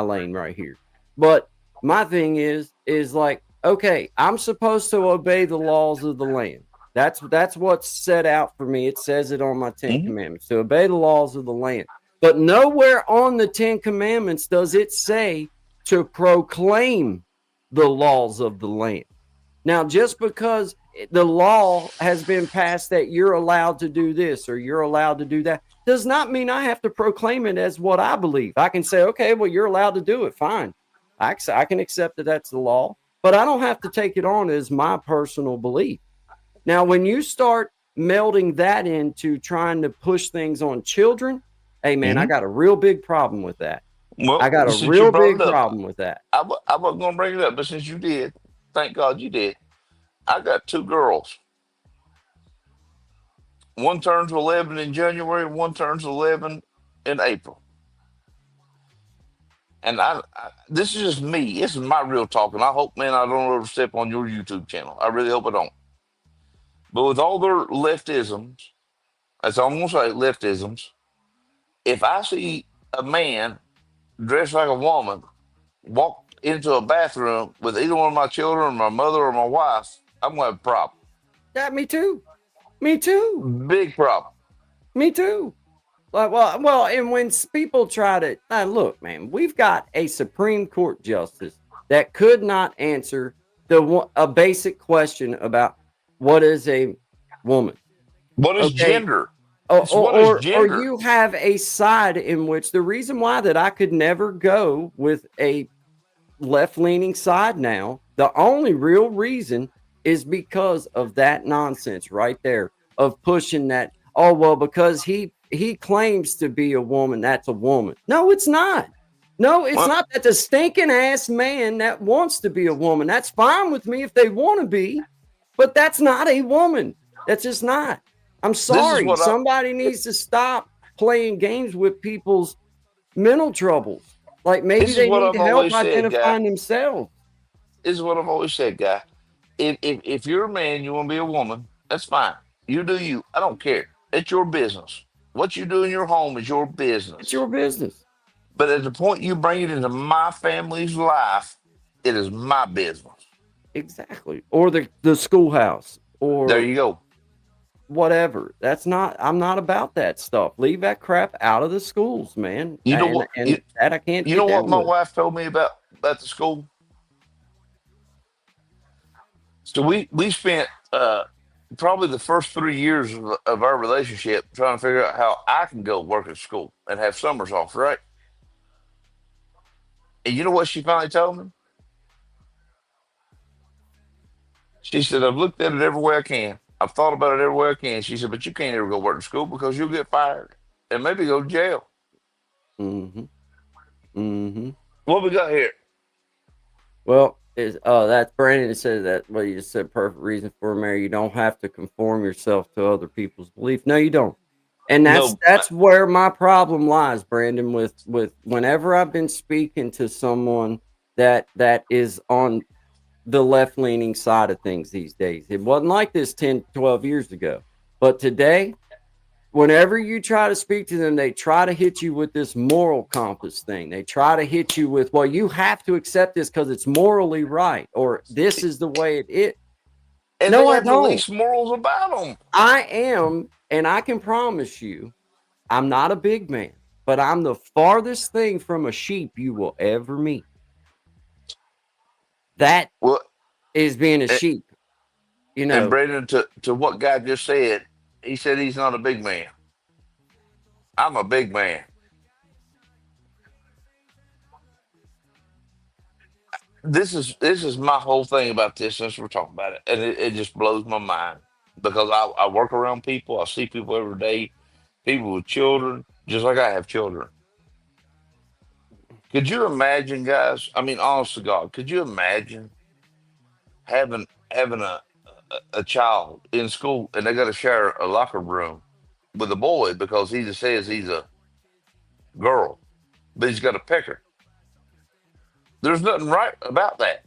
B: lane right here. But my thing is like, okay, I'm supposed to obey the laws of the land. That's what's set out for me. It says it on my 10
C: Mhm.
B: commandments to obey the laws of the land. But nowhere on the 10 commandments does it say to proclaim the laws of the land. Now, just because the law has been passed that you're allowed to do this or you're allowed to do that does not mean I have to proclaim it as what I believe. I can say, okay, well, you're allowed to do it. Fine. I can accept that that's the law, but I don't have to take it on as my personal belief. Now, when you start melding that into trying to push things on children, hey, man, I
C: Mhm.
B: got a real big problem with that. I
C: Well,
B: got a
C: since you
B: real
C: brought
B: big
C: it up,
B: problem with that.
C: I wasn't going to bring it up, but since you did, thank God you did. I got two girls. One turns 11 in January, one turns 11 in April. And this is just me. This is my real talk. And I hope, man, I don't overstep on your YouTube channel. I really hope I don't. But with all their leftisms, that's all I'm going to say, leftisms, if I see a man dressed like a woman walk into a bathroom with either one of my children, or my mother, or my wife, I'm going to have a problem.
B: Yeah, me too. Me too.
C: Big problem.
B: Me too. Well, and when people try to look, man, we've got a Supreme Court justice that could not answer a basic question about what is a woman.
C: What is
B: Okay.
C: gender? It's what is
B: Or
C: gender?
B: you have a side in which the reason why that I could never go with a left-leaning side now, the only real reason is because of that nonsense right there of pushing that, oh well, because he claims to be a woman, that's a woman. No, it's not. No, it's
C: Well,
B: not. That's a stinking ass man that wants to be a woman. That's fine with me if they want to be, but that's not a woman. That's just not. I'm
C: this is
B: sorry.
C: what I.
B: Somebody needs to stop playing games with people's mental troubles. Like maybe
C: This is
B: they
C: what
B: need
C: I've
B: help
C: always said, guy.
B: identifying themselves.
C: This is what I've always said, guy. If you're a man, you want to be a woman, that's fine. You do you. I don't care. It's your business. What you do in your home is your
B: It's your
C: business.
B: business.
C: But at the point you bring it into my family's life, it is my business.
B: Exactly. Or the schoolhouse
C: There
B: or
C: you go.
B: whatever. That's not I'm not about that stuff. Leave that crap out of the schools, man.
C: You know
B: And
C: what? You,
B: that I can't
C: you know
B: get
C: what
B: down
C: my
B: with.
C: wife told me about the school. So we spent probably the first 3 years of our relationship trying to figure out how I can go work at school and have summers off, right? And you know what she finally told me? She said, I've looked at it every way I can. I've thought about it every way I can. She said, but you can't ever go work in school because you'll get fired and maybe go to jail.
B: Mm-hmm. Mm-hmm.
C: What we got here?
B: Well, is that's Brandon said that what you just said, perfect reason for marriage. You don't have to conform yourself to other people's beliefs. No, you don't. And
C: No,
B: that's where my problem lies, Brandon, with whenever I've been speaking to someone that is on the left-leaning side of things these days. It wasn't like this 10, 12 years ago. But today, whenever you try to speak to them, they try to hit you with this moral compass thing. They try to hit you with, well, you have to accept this because it's morally right, or this is the way it is.
C: and they
B: No, I
C: have the
B: don't.
C: least morals about them.
B: I am, and I can promise you, I'm not a big man, but I'm the farthest thing from a sheep you will ever meet. That
C: Well,
B: is being a
C: and,
B: sheep, you
C: and
B: know.
C: Braden, to what guy just said, he said he's not a big man. I'm a big man. This is my whole thing about this since we're talking about it, and it just blows my mind because I work around people, I see people every day, people with children, just like I have children. Could you imagine, guys? I mean, honest to God, could you imagine having a child in school and they got to share a locker room with a boy because he just says he's a girl, but he's got a pecker? There's nothing right about that.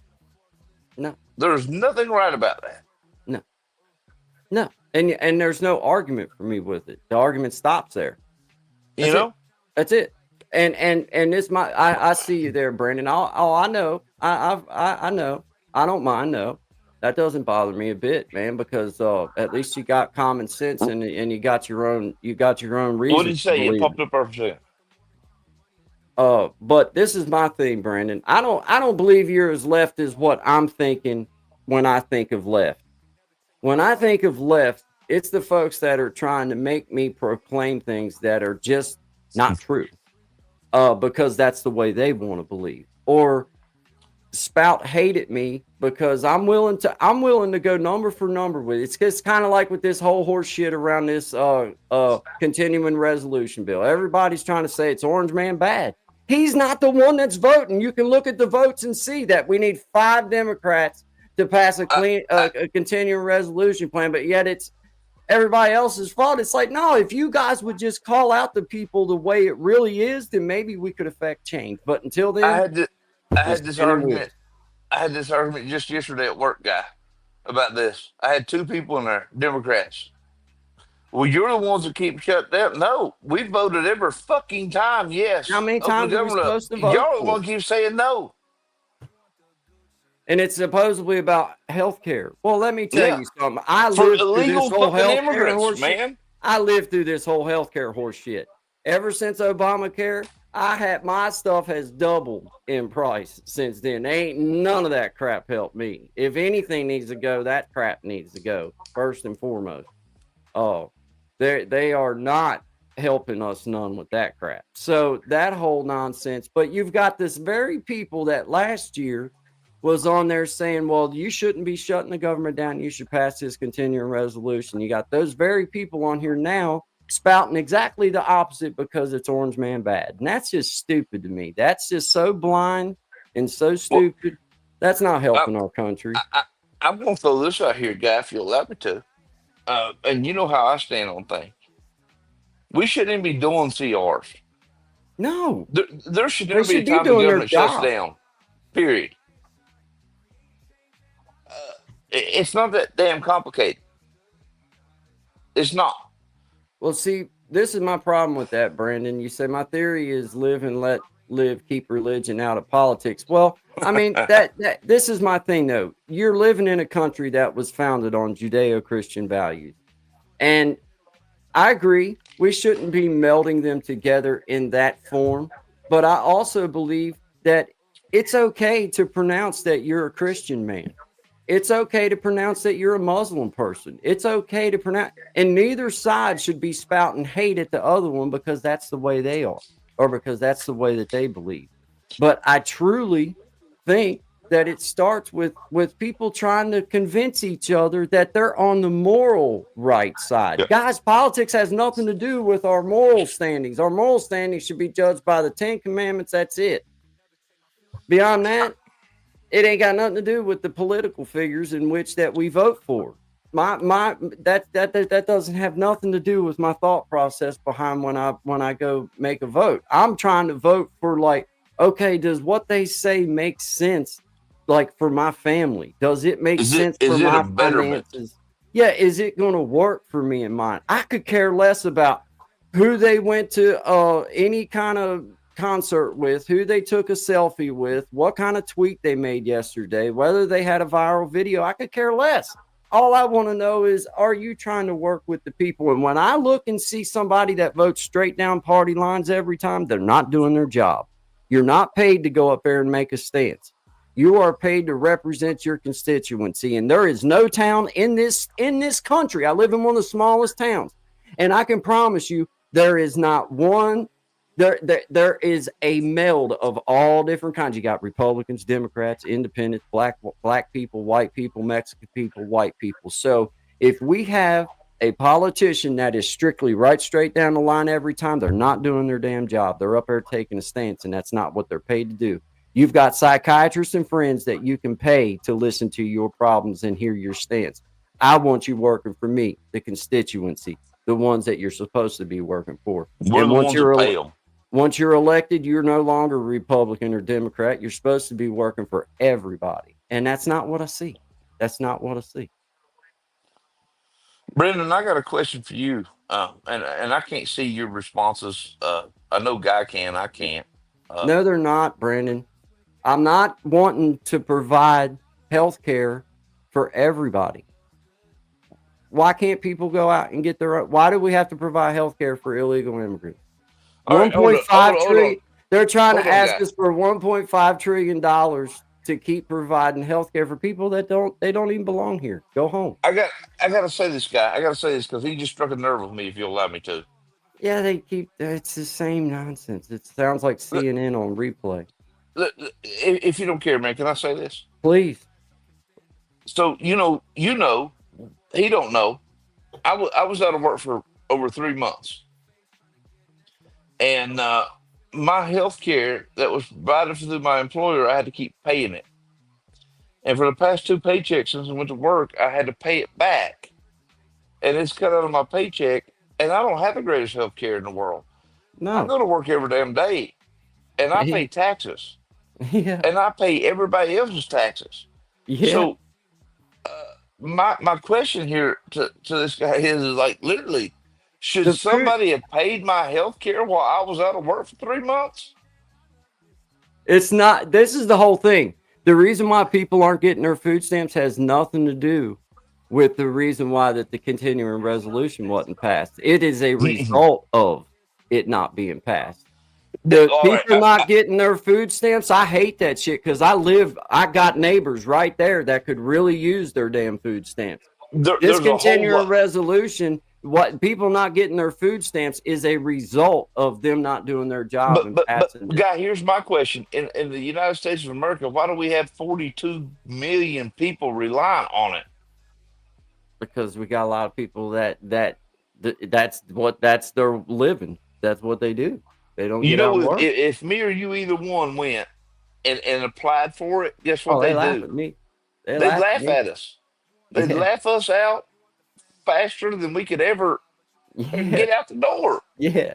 B: No,
C: There's nothing right about that.
B: no, no. And there's no argument for me with it. The argument stops there.
C: You
B: That's it.
C: know?
B: That's it. And this my I see you there, Brandon. I know. I know. I don't mind. No, that doesn't bother me a bit, man. Because at least you got common sense and you got your own
C: What did
B: reasons
C: you
B: to
C: say? It
B: believe
C: popped
B: it.
C: up perfect second.
B: But this is my thing, Brandon. I don't believe you're as left as what I'm thinking when I think of left. When I think of left, it's the folks that are trying to make me proclaim things that are just not true. Because that's the way they want to believe, or spout hate at me because I'm willing to go number for number with it. It's kind of like with this whole horse shit around this continuing resolution bill. Everybody's trying to say it's Orange Man bad. He's not the one that's voting. You can look at the votes and see that we need 5 Democrats to pass a
C: I,
B: clean
C: I,
B: a continuing resolution plan, but yet it's everybody else's fault. It's like, no, if you guys would just call out the people the way it really is, then maybe we could affect change. But until
C: I
B: then,
C: had to, I
B: just
C: had this
B: spinning
C: argument.
B: wheels.
C: I had this argument just yesterday at work, guy, about this. I had two people in there, Democrats. Well, you're the ones that keep shut down. No, we voted every fucking time.
B: How
C: Yes,
B: many
C: open the
B: times are we
C: government up.
B: supposed to vote
C: Y'all are the
B: for?
C: one keep saying no.
B: And it's supposedly about health care. Well, let me tell
C: Yeah,
B: you something. I
C: for
B: lived through this
C: illegal
B: whole
C: fucking
B: health care
C: immigrants,
B: horse shit.
C: man.
B: I lived through this whole health care horse shit. Ever since Obamacare, I had my stuff has doubled in price since then. Ain't none of that crap helped me. If anything needs to go, that crap needs to go first and foremost. Oh, they are not helping us none with that crap. So that whole nonsense. But you've got this very people that last year was on there saying, well, you shouldn't be shutting the government down. You should pass this continuing resolution. You got those very people on here now spouting exactly the opposite because it's Orange Man bad. And that's just stupid to me. That's just so blind and so
C: Well,
B: stupid. That's not
C: I,
B: helping our country.
C: I'm going to throw this out here, guy, if you'll allow me to. And you know how I stand on things. We shouldn't even be doing CRs.
B: No,
C: There should
B: they
C: never be a
B: should be
C: time the
B: doing their
C: government shuts
B: job.
C: down. Period. It's not that damn complicated. It's not.
B: Well, see, this is my problem with that, Brandon. You say my theory is live and let live, keep religion out of politics. Well, I mean that this is my thing though. You're living in a country that was founded on Judeo-Christian values. And I agree we shouldn't be melding them together in that form, but I also believe that it's okay to pronounce that you're a Christian man. It's okay to pronounce that you're a Muslim person. It's okay to pronounce, and neither side should be spouting hate at the other one because that's the way they are or because that's the way that they believe. But I truly think that it starts with people trying to convince each other that they're on the moral right side.
C: Yeah.
B: Guys, politics has nothing to do with our moral standings. Our moral standings should be judged by the 10 commandments. That's it. Beyond that, it ain't got nothing to do with the political figures in which that we vote for. That doesn't have nothing to do with my thought process behind when I go make a vote. I'm trying to vote for, like, okay, does what they say make sense, like, for my family? Does it make sense for
C: Is it a
B: my
C: betterment?
B: finances? Yeah, is it going to work for me and mine? I could care less about who they went to any kind of concert with, who they took a selfie with, what kind of tweet they made yesterday, whether they had a viral video. I could care less. All I want to know is, are you trying to work with the people? And when I look and see somebody that votes straight down party lines every time, they're not doing their job. You're not paid to go up there and make a stance. You are paid to represent your constituency. And there is no town in this country. I live in one of the smallest towns. And I can promise you, there is not one. There is a meld of all different kinds. You got Republicans, Democrats, Independents, black people, white people, Mexican people, white people. So if we have a politician that is strictly right straight down the line every time, they're not doing their damn job. They're up there taking a stance, and that's not what they're paid to do. You've got psychiatrists and friends that you can pay to listen to your problems and hear your stance. I want you working for me, the constituency, the ones that you're supposed to be working for.
C: We're
B: And
C: the ones that pay them.
B: once you're elected, you're no longer Republican or Democrat. You're supposed to be working for everybody. And that's not what I see. That's not what I see.
C: Brendan, I got a question for you. And I can't see your responses. I know Guy can. I can't. Uh,
B: No, they're not, Brandon. I'm not wanting to provide health care for everybody. Why can't people go out and get their own? Why do we have to provide health care for illegal immigrants?
C: all right, hold on,
B: 1.5
C: hold on,
B: trillion. They're trying
C: hold
B: to
C: on,
B: ask
C: Guy.
B: us for $1.5 trillion to keep providing health care for people that don't even belong here. Go home.
C: I got to say this, Guy. I got to say this because he just struck a nerve with me. If you'll allow me to.
B: Yeah, it's the same nonsense. It sounds like
C: Look,
B: CNN on replay.
C: if you don't care, man, can I say this?
B: Please.
C: So he don't know. I was out of work for over 3 months, and my health care that was provided through my employer, I had to keep paying it. And for the past two paychecks since I went to work, I had to pay it back, and it's cut out of my paycheck. And I don't have the greatest health care in the world. I
B: No.
C: go to work every damn day, and I pay taxes,
B: Yeah.
C: and I pay everybody else's taxes.
B: Yeah.
C: So my question here to this guy is like literally, should
B: The food
C: somebody have paid my health care while I was out of work for 3 months?
B: It's not. This is the whole thing. The reason why people aren't getting their food stamps has nothing to do with the reason why that the continuing resolution wasn't passed. It is a result of it not being passed. The
C: All right,
B: people not getting their food stamps, I hate that shit because I got neighbors right there that could really use their damn food stamps. This
C: there's a whole
B: continuing
C: lot.
B: resolution what people not getting their food stamps is a result of them not doing their job and
C: But
B: passing this
C: guy, here's my question: in the United States of America, why do we have 42 million people relying on it?
B: because we got a lot of people that's their living. That's what they do. They don't
C: You
B: get out
C: know,
B: and work.
C: if me or you either one went and applied for it, guess what
B: Oh, they
C: they
B: laugh
C: do?
B: at me. They
C: They'd
B: laugh at
C: laugh
B: me.
C: at us. They'd
B: Yeah,
C: laugh us out faster than we could ever
B: yeah,
C: get out the door.
B: yeah,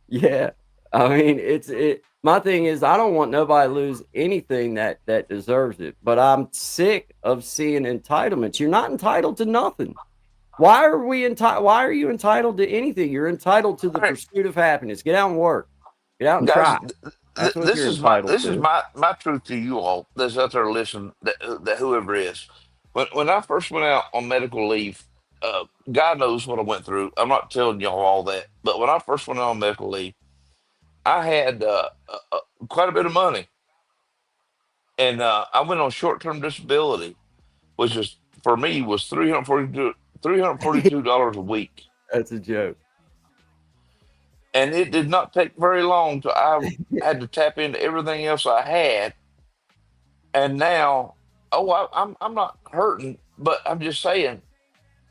B: yeah. I mean, my thing is I don't want nobody to lose anything that deserves it, but I'm sick of seeing entitlements. You're not entitled to nothing. Why are you entitled to anything? You're entitled to the
C: All right,
B: pursuit of happiness. Get out and work. Get out and
C: guys,
B: try. That's what you're entitled
C: this is
B: to.
C: my truth to you all that's out there listening. That whoever is, when I first went out on medical leave, God knows what I went through. I'm not telling y'all all that, but when I first went out on medical leave, I had quite a bit of money, and I went on short term disability, which is for me was $342 a week.
B: That's a joke.
C: And it did not take very long till I had to tap into everything else I had. And now, I'm not hurting, but I'm just saying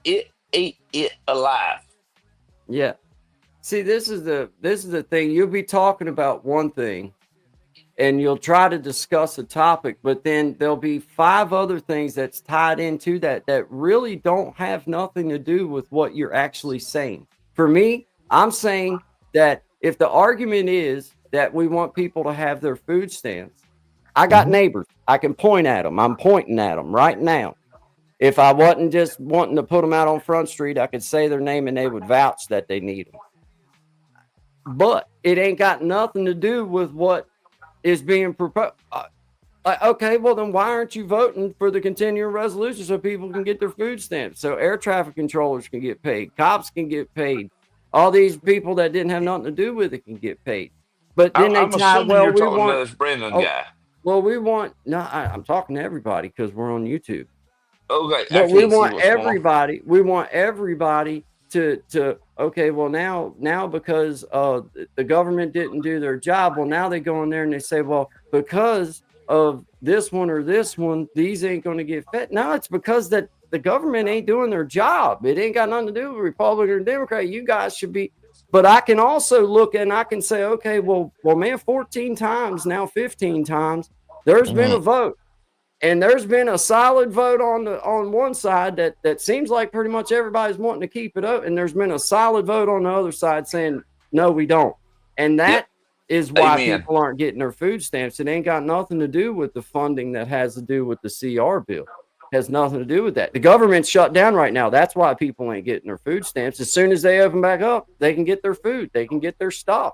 C: it ate it alive.
B: Yeah. See, this is the thing. You'll be talking about one thing and you'll try to discuss a topic, but then there'll be five other things that's tied into that really don't have nothing to do with what you're actually saying. For me, I'm saying that if the argument is that we want people to have their food stamps, I got
C: Mhm.
B: neighbors. I can point at them. I'm pointing at them right now. If I wasn't just wanting to put them out on Front Street, I could say their name and they would vouch that they need them. But it ain't got nothing to do with what is being proposed. Like, okay, well, then why aren't you voting for the continuing resolution so people can get their food stamps? So air traffic controllers can get paid, cops can get paid, all these people that didn't have nothing to do with it can get paid. But then they
C: I'm
B: tie,
C: assuming
B: well,
C: you're
B: we
C: talking to
B: want,
C: this Brendan
B: oh,
C: guy.
B: well, we want, no, I'm talking to everybody because we're on YouTube.
C: Okay, I
B: But
C: can't see what's going on.
B: we want everybody to okay, well now because the government didn't do their job, well now they go in there and they say, well, because of this one or this one, these ain't going to get fed. No, it's because that the government ain't doing their job. It ain't got nothing to do with Republican or Democrat. You guys should be. But I can also look and I can say, okay, well, man, 14 times now, 15 times, there's been a
C: Mhm.
B: vote and there's been a solid vote on one side that seems like pretty much everybody's wanting to keep it up, and there's been a solid vote on the other side saying no, we don't. And
C: Yep.
B: that is why
C: Amen.
B: people aren't getting their food stamps. It ain't got nothing to do with the funding that has to do with the CR bill. It has nothing to do with that. The government's shut down right now. That's why people ain't getting their food stamps. As soon as they open back up, they can get their food. They can get their stuff.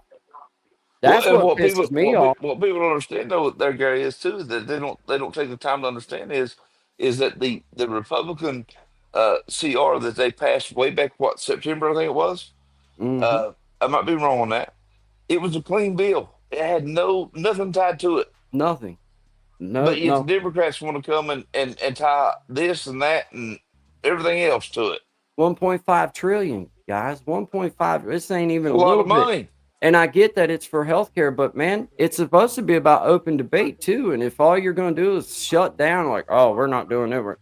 C: Well,
B: That's
C: and
B: what pisses me off.
C: what people don't understand though there, Gary, is too that they don't take the time to understand is that the Republican CR that they passed way back what September I think it was.
B: Hmm.
C: Uh, I might be wrong on that. It was a clean bill. It had nothing tied to it.
B: Nothing. No,
C: But yet the
B: no.
C: Democrats want to come and tie this and that and everything else to it.
B: 1.5 trillion, guys. 1.5. This ain't even
C: It's
B: a
C: a lot
B: little
C: of
B: bit.
C: money.
B: And I get that it's for healthcare, but man, it's supposed to be about open debate too. And if all you're going to do is shut down, like, oh, we're not doing it,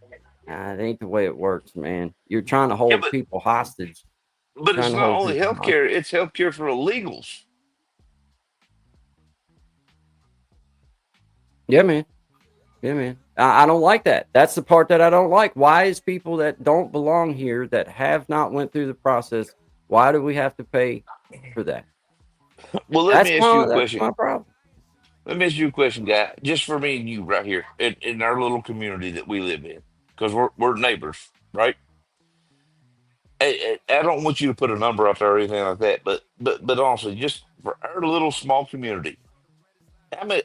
B: it ain't the way it works, man. You're trying to
C: Yeah,
B: hold people hostage.
C: but
B: Trying
C: it's
B: to
C: not
B: hold
C: only
B: people hostage.
C: healthcare; it's healthcare for illegals.
B: Yeah, man. Yeah, man. I don't like that. That's the part that I don't like. Why is people that don't belong here that have not went through the process? Why do we have to pay for that?
C: Well, let
B: That's
C: me ask you
B: my
C: a
B: that's
C: question.
B: my problem.
C: Let me ask you a question, guy. Just for me and you, right here in our little community that we live in, because we're neighbors, right? I don't want you to put a number up there or anything like that, but honestly, just for our little small community,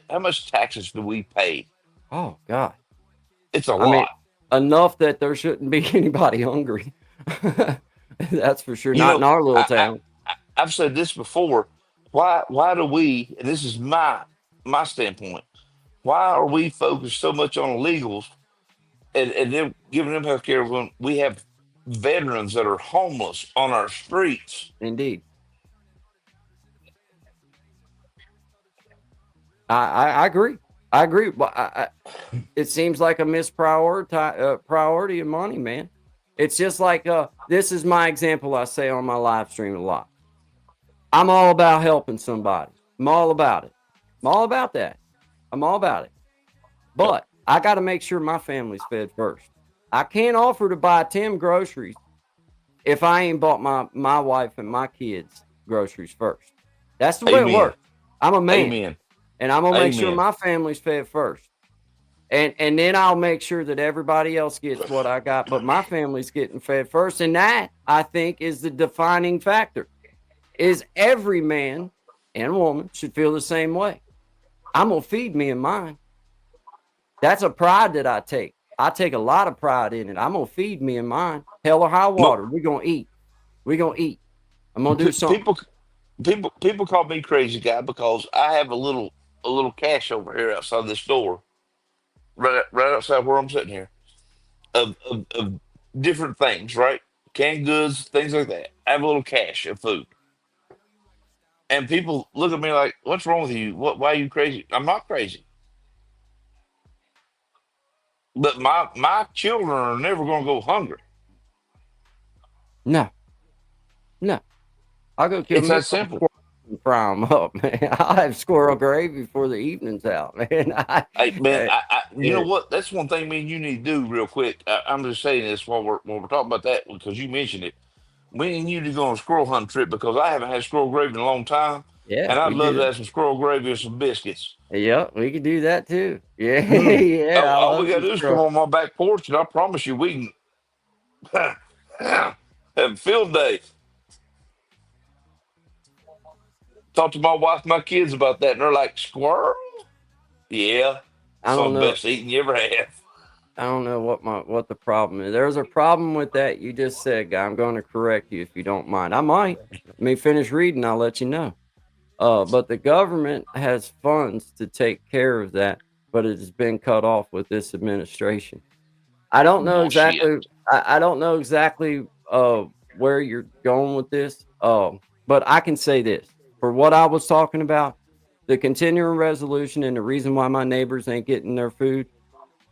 C: how much taxes do we pay?
B: Oh God.
C: It's a
B: I mean,
C: lot.
B: enough that there shouldn't be anybody hungry. That's for sure.
C: You
B: Not in
C: know,
B: our little
C: I, I
B: town.
C: I've said this before. Why do we? And this is my standpoint. Why are we focused so much on illegals and them giving them health care when we have veterans that are homeless on our streets.
B: Indeed. I agree. I agree. But it seems like a priority of money, man. It's just like this is my example. I say on my live stream a lot. I'm all about helping somebody. I'm all about it. I'm all about that. I'm all about it. But I got to make sure my family's fed first. I can't offer to buy 10 groceries if I ain't bought my wife and my kids groceries first. That's the way it
C: Amen.
B: works. I'm a man.
C: Amen.
B: And I'm gonna make sure
C: Amen.
B: my family's fed first. And then I'll make sure that everybody else gets what I got, but my family's getting fed first. And that, I think, is the defining factor. Is every man and woman should feel the same way. I'm gonna feed me and mine. That's a pride that I take. I take a lot of pride in it. I'm gonna feed me and mine. Hell or high water. We're gonna eat. We're gonna eat. I'm gonna do something.
C: People call me crazy guy because I have a little cache over here outside this door, right outside where I'm sitting here, of different things, right? Canned goods, things like that. I have a little cache of food, and people look at me like, "What's wrong with you? Why are you crazy?" I'm not crazy, but my children are never going to go hungry.
B: No, no. I'll go kill
C: It's
B: me
C: that
B: some
C: simple.
B: squirrel and fry them up, man. I'll have squirrel gravy before the evening's out, man.
C: Hey man, you know
B: Yeah,
C: what? That's one thing me and you need to do real quick. I'm just saying this while we're talking about that because you mentioned it. Me and you need to go on a squirrel hunt trip because I haven't had squirrel gravy in a long time,
B: yeah,
C: and I'd
B: we do
C: love to
B: that.
C: have some squirrel gravy and some biscuits.
B: Yeah, we could do that too. Yeah,
C: Mm.
B: yeah, I
C: All we
B: love
C: gotta
B: some
C: do is come
B: squirrel.
C: on my back porch, and I promise you, we can have field day. Talk to my wife, and my kids about that, and they're like, "Squirrel? Yeah,
B: I
C: some
B: don't
C: of the
B: know.
C: best eating you ever had."
B: I don't know what the problem is. There's a problem with that you just said, guy. I'm going to correct you if you don't mind. I might. Let me finish reading. I'll let you know. But the government has funds to take care of that, but it has been cut off with this administration. I don't know
C: Bullshit.
B: exactly. I don't know exactly where you're going with this. But I can say this for what I was talking about, the continuing resolution and the reason why my neighbors ain't getting their food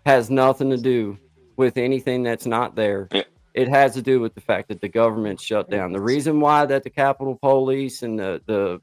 B: has nothing to do with anything that's not there.
C: Yeah.
B: It has to do with the fact that the government shut down. The reason why that the Capitol Police and the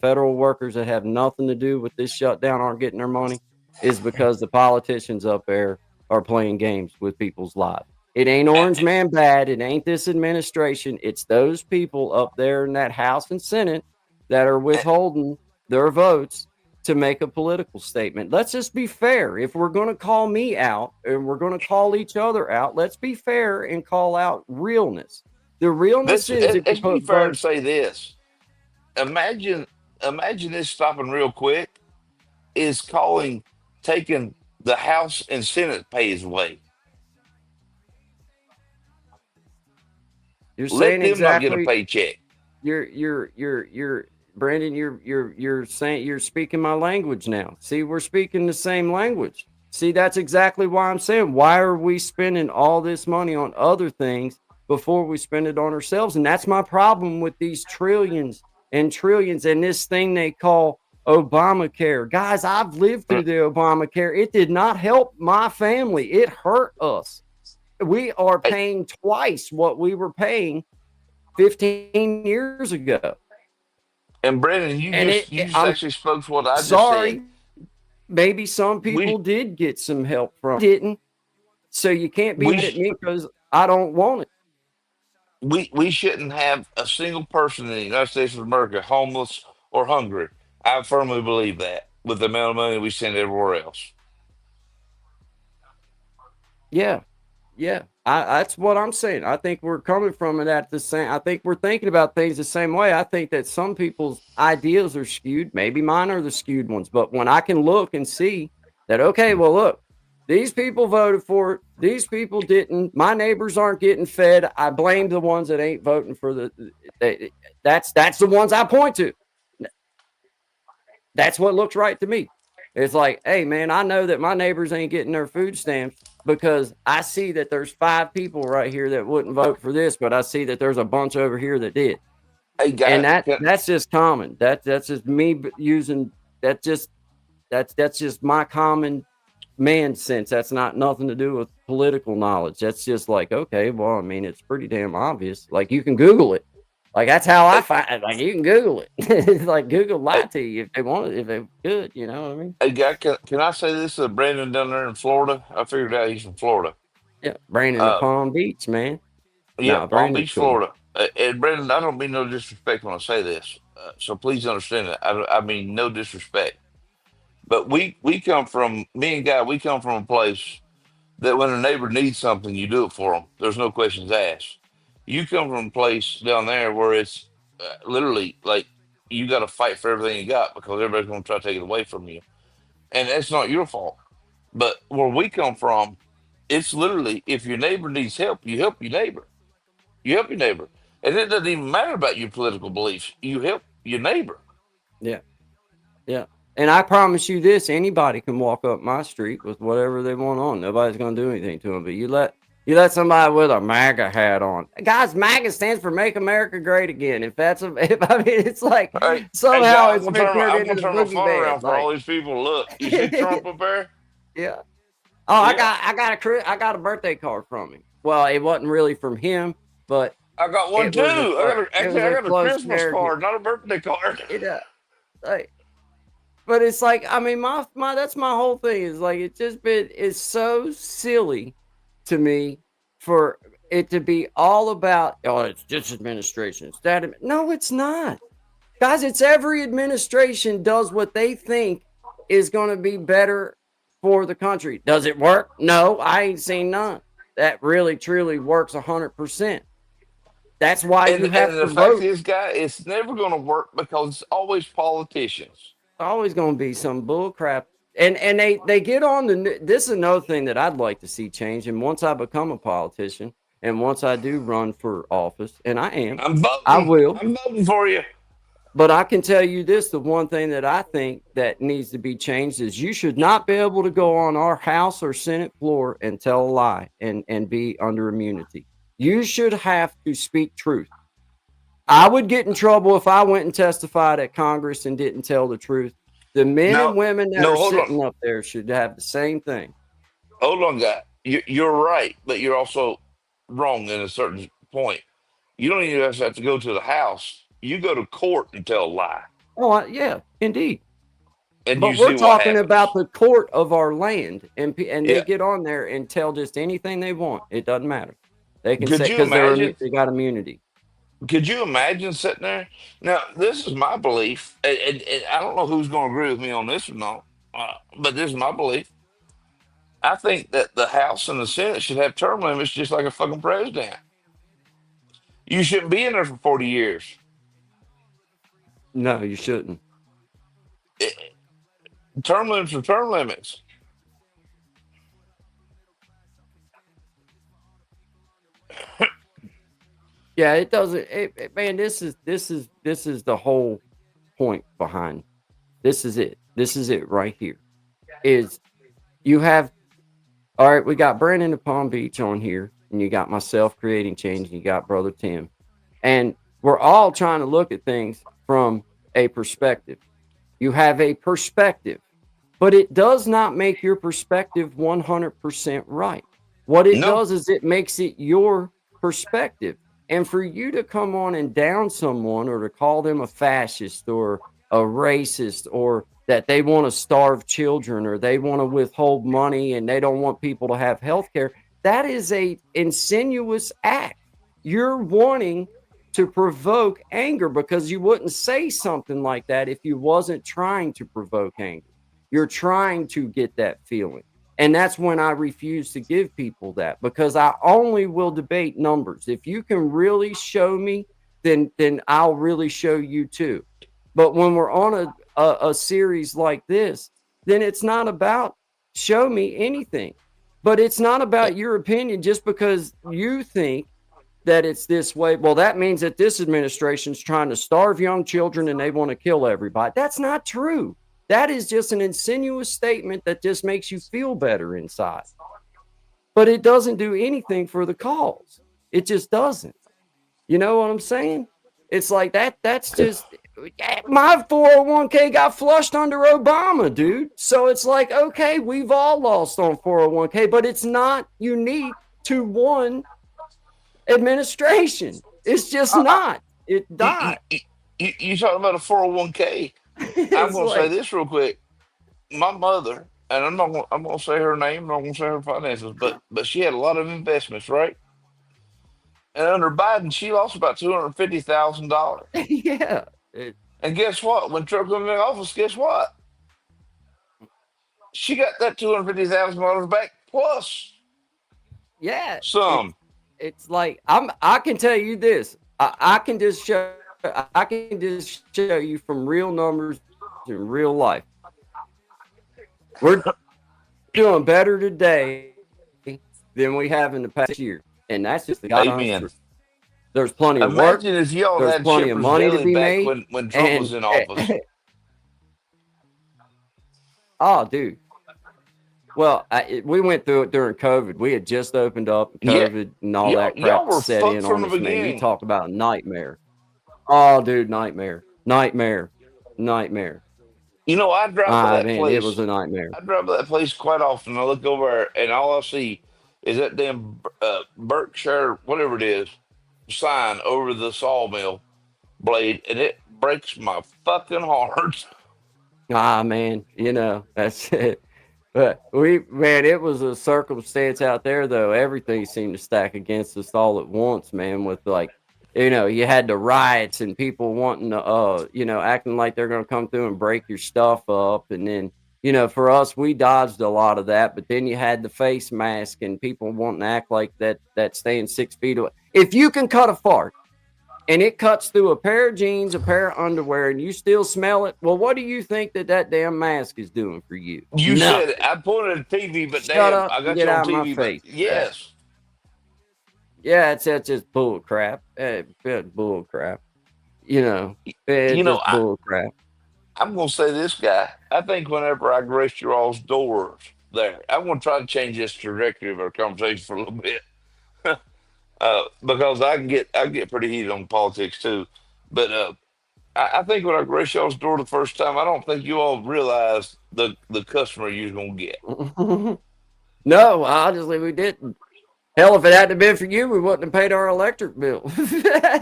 B: federal workers that have nothing to do with this shutdown aren't getting their money is because the politicians up there are playing games with people's lives. It ain't Orange Man bad. It ain't this administration. It's those people up there in that House and Senate that are withholding their votes to make a political statement. Let's just be fair. If we're going to call me out and we're going to call each other out, let's be fair and call out realness. The realness is if you
C: Let's be
B: put
C: fair and
B: votes,
C: say this. Imagine imagine this stopping real quick is calling taking the House and Senate pays away.
B: you're
C: Let
B: saying
C: them not get a
B: exactly.
C: paycheck.
B: You're Brandon. You're saying you're speaking my language now. See, we're speaking the same language. See, that's exactly why I'm saying why are we spending all this money on other things before we spend it on ourselves? And that's my problem with these trillions and trillions and this thing they call Obamacare. Guys, I've lived through the Obamacare. It did not help my family. It hurt us. We are
C: Hey,
B: paying twice what we were paying 15 years ago.
C: and Brandon,
B: And
C: you just
B: I'm
C: actually spoke to what I just said.
B: sorry, maybe some people
C: We
B: did get some help from didn't. So you can't be
C: we
B: mad at
C: sh-
B: me because I don't want it.
C: we shouldn't have a single person in the United States of America homeless or hungry. I firmly believe that with the amount of money we send everywhere else.
B: Yeah. Yeah. That's what I'm saying. I think we're coming from it at the same. I think we're thinking about things the same way. I think that some people's ideas are skewed. Maybe mine are the skewed ones. But when I can look and see that, okay, well, look, these people voted for it. These people didn't. My neighbors aren't getting fed. I blame the ones that ain't voting for that's the ones I point to. That's what looks right to me. It's like, hey, man, I know that my neighbors ain't getting their food stamps. because I see that there's 5 people right here that wouldn't vote for this, but I see that there's a bunch over here that did.
C: Hey,
B: And
C: guy,
B: that's just common. That's just me using that just that's just my common man sense. That's not nothing to do with political knowledge. That's just like, okay, well, I mean, it's pretty damn obvious. Like you can Google it. Like that's how I
C: hey,
B: find it. Like you can Google it. It's like Google lie
C: hey,
B: to you if they want it, if they could, you know what I mean?
C: hey, guy, can I say this to Brandon down there in Florida? I figured out he's from Florida.
B: Yeah. Brandon to
C: Uh,
B: Palm Beach, man.
C: yeah,
B: Nah,
C: Palm
B: Brandon's
C: Beach,
B: cool.
C: Florida. And Brandon, I don't mean no disrespect when I say this, so please understand that. I mean no disrespect. But we come from me and Guy. We come from a place that when a neighbor needs something, you do it for them. There's no questions asked. You come from a place down there where it's literally like you got to fight for everything you got because everybody's going to try to take it away from you, and that's not your fault. But where we come from, it's literally if your neighbor needs help, you help your neighbor. You help your neighbor, and it doesn't even matter about your political beliefs. You help your neighbor.
B: Yeah. Yeah. And I promise you this, anybody can walk up my street with whatever they want on. Nobody's going to do anything to them. But you let somebody with a MAGA hat on. Guys, MAGA stands for Make America Great Again. If I mean, it's like
C: Hey, hey,
B: somehow
C: guy,
B: it's been turned
C: I'm
B: into
C: gonna
B: the
C: turn my phone
B: boogeyman.
C: around for
B: Like,
C: all these people. Look, you see Trump up there?
B: yeah. Oh,
C: Yeah,
B: I got a birthday card from him. Well, it wasn't really from him, but
C: I got one
B: it
C: too.
B: was a it
C: Actually,
B: was
C: I
B: a
C: got a
B: close
C: Christmas
B: charity.
C: card, not a birthday card.
B: It like But it's like, I mean, my that's my whole thing is like it's so silly to me for it to be all about it's this administration, it's that no, it's not. Guys, it's every administration does what they think is gonna be better for the country. Does it work? No, I ain't seen none. That really truly works 100%. That's why you have
C: And the
B: to
C: fact
B: vote.
C: is, guy, it's never going to work because it's always politicians.
B: Always going to be some bull crap. And they get on this is another thing that I'd like to see change. And once I become a politician and once I do run for office, and
C: I'm
B: I
C: voting.
B: will,
C: I'm voting for you.
B: but I can tell you this, the one thing that I think that needs to be changed is you should not be able to go on our House or Senate floor and tell a lie and be under immunity. You should have to speak truth. I would get in trouble if I went and testified at Congress and didn't tell the truth. The men
C: No,
B: and women that
C: no,
B: are
C: hold on.
B: sitting up there should have the same thing.
C: Hold on, guy. You're right, but you're also wrong in a certain point. You don't even have to go to the House. You go to court and tell a lie,
B: Oh, yeah, indeed.
C: and you
B: But we're
C: see what
B: talking about
C: happens.
B: the court of our land, and they
C: Yeah.
B: get on there and tell just anything they want. It doesn't matter. They can
C: Could
B: say
C: you
B: because
C: imagine?
B: they got immunity.
C: Could you imagine sitting there? Now, this is my belief, and I don't know who's going to agree with me on this or not, but this is my belief. I think that the House and the Senate should have term limits just like a fucking president. You shouldn't be in there for 40 years.
B: No, you shouldn't.
C: It- term limits are term limits.
B: Yeah, it doesn't. Man, this is the whole point behind. This is it. This is it right here. Is you have All right, we got Brandon of Palm Beach on here, and you got myself creating change, and you got Brother Tim. And we're all trying to look at things from a perspective. You have a perspective, but it does not make your perspective 100% right. What it
C: No,
B: does is it makes it your perspective. And for you to come on and down someone or to call them a fascist or a racist or that they want to starve children or they want to withhold money and they don't want people to have health care, that is a insinuous act. You're wanting to provoke anger because you wouldn't say something like that if you wasn't trying to provoke anger. You're trying to get that feeling. And that's when I refuse to give people that because I only will debate numbers. If you can really show me, then I'll really show you too. But when we're on a series like this, then it's not about show me anything. But it's not about your opinion just because you think that it's this way. Well, that means that this administration's trying to starve young children and they want to kill everybody. That's not true. That is just an insinuous statement that just makes you feel better inside. but it doesn't do anything for the cause. It just doesn't. You know what I'm saying? It's like that's just my 401k got flushed under Obama, dude. So it's like, okay, we've all lost on 401k, but it's not unique to one administration. It's just
C: I,
B: not. It
C: you, you,
B: died.
C: you, you talking about a 401k? I'm
B: It's
C: gonna say
B: like,
C: this real quick. My mother, and I'm gonna say her name. I'm not gonna say her finances, but she had a lot of investments, right? And under Biden, she lost about $250,000.
B: yeah.
C: And guess what? When Trump comes in office, guess what? She got that $250,000 back plus
B: Yeah,
C: some.
B: it's like I can tell you this. I can just show you from real numbers in real life. We're doing better today than we have in the past year. And that's just the God honest truth.
C: Amen.
B: There's plenty of work, there's
C: Imagine if
B: plenty of
C: y'all had
B: money to be
C: Shepherd's
B: made,
C: Deli back when
B: and
C: Trump was in office.
B: oh dude. Well, we went through it during COVID. We had just opened up, and
C: Yeah,
B: COVID and all that
C: y'all
B: crap
C: were
B: set
C: fucked
B: in
C: from
B: on
C: the
B: us, man. You
C: beginning.
B: talk about a nightmare. Oh, dude, nightmare, nightmare, nightmare.
C: I drive by that
B: Man, it was
C: place.
B: a nightmare.
C: I drive by that place quite often. I look over there, and all I see is that damn Berkshire, whatever it is, sign over the sawmill blade, and it breaks my fucking heart.
B: Man, that's it. But man, it was a circumstance out there, though. Everything seemed to stack against us all at once, man. With like, you had the riots and people wanting to, acting like they're going to come through and break your stuff up. And then, for us, we dodged a lot of that. But then you had the face mask and people wanting to act like that staying 6 feet away. If you can cut a fart and it cuts through a pair of jeans, a pair of underwear, and you still smell it, well, what do you think that damn mask is doing for you?
C: You said it.
B: Nothing.
C: I pointed at TV, but
B: Shut
C: damn,
B: up
C: I
B: and
C: got
B: get
C: you on
B: out of my
C: TV. But
B: face with that.
C: yes,
B: Yeah, that's just bull crap. It's bull crap. It's
C: you know,
B: just bull crap.
C: I'm gonna say this guy. I think whenever I grace your all's doors there, I'm gonna try to change this trajectory of our conversation for a little bit. Because I get pretty heated on politics too. But I think when I grace y'all's door the first time, I don't think you all realized the customer you're gonna get.
B: No, honestly, we didn't. Hell, if it hadn't been for you, we wouldn't have paid our electric bill.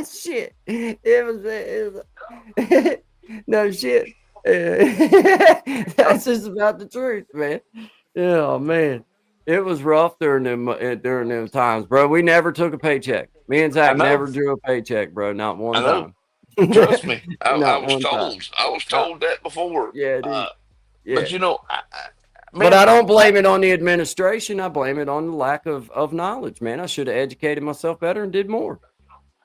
B: Shit. No shit. That's just about the truth, man. Yeah, man. It was rough during them times, bro. We never took a paycheck. Me and
C: I
B: Zach
C: know,
B: never drew a paycheck, bro. Not
C: I
B: one
C: know.
B: time.
C: Trust me, I
B: Not
C: was
B: one time.
C: told. I was
B: Uh,
C: told that before.
B: yeah,
C: Uh,
B: dude.
C: but
B: Yeah. But
C: man,
B: I don't blame it on the administration. I blame it on the lack of knowledge, man. I should have educated myself better and did more.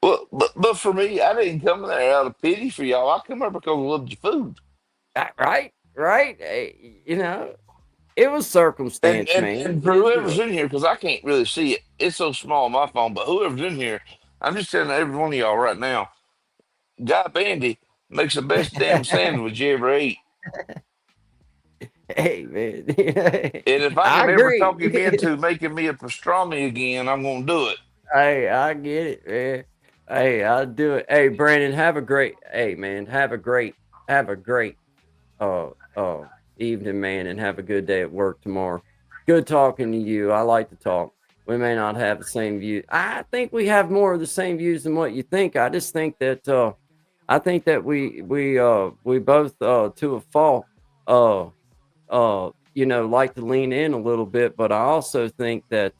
C: but for me, I didn't come there out of pity for y'all. I come there because I loved your food.
B: Right? Right? It was
C: And
B: circumstance,
C: and
B: man.
C: and for whoever's in here, because I can't really see it, it's so small on my phone. But whoever's in here, I'm just telling every one of y'all right now, Guy Bandy makes the best damn sandwich you ever ate.
B: Hey, man.
C: And if I
B: I
C: can ever
B: agree.
C: talk him into making me a pastrami again, I'm gonna do it.
B: Hey, I get it, man. Hey, I'll do it. Hey, Brandon, hey, man, have a great, uh, uh, evening, man, and have a good day at work tomorrow. Good talking to you. I like to talk. We may not have the same view. I think we have more of the same views than what you think. I think that we both, to a fault, uh, like to lean in a little bit, but I also think that,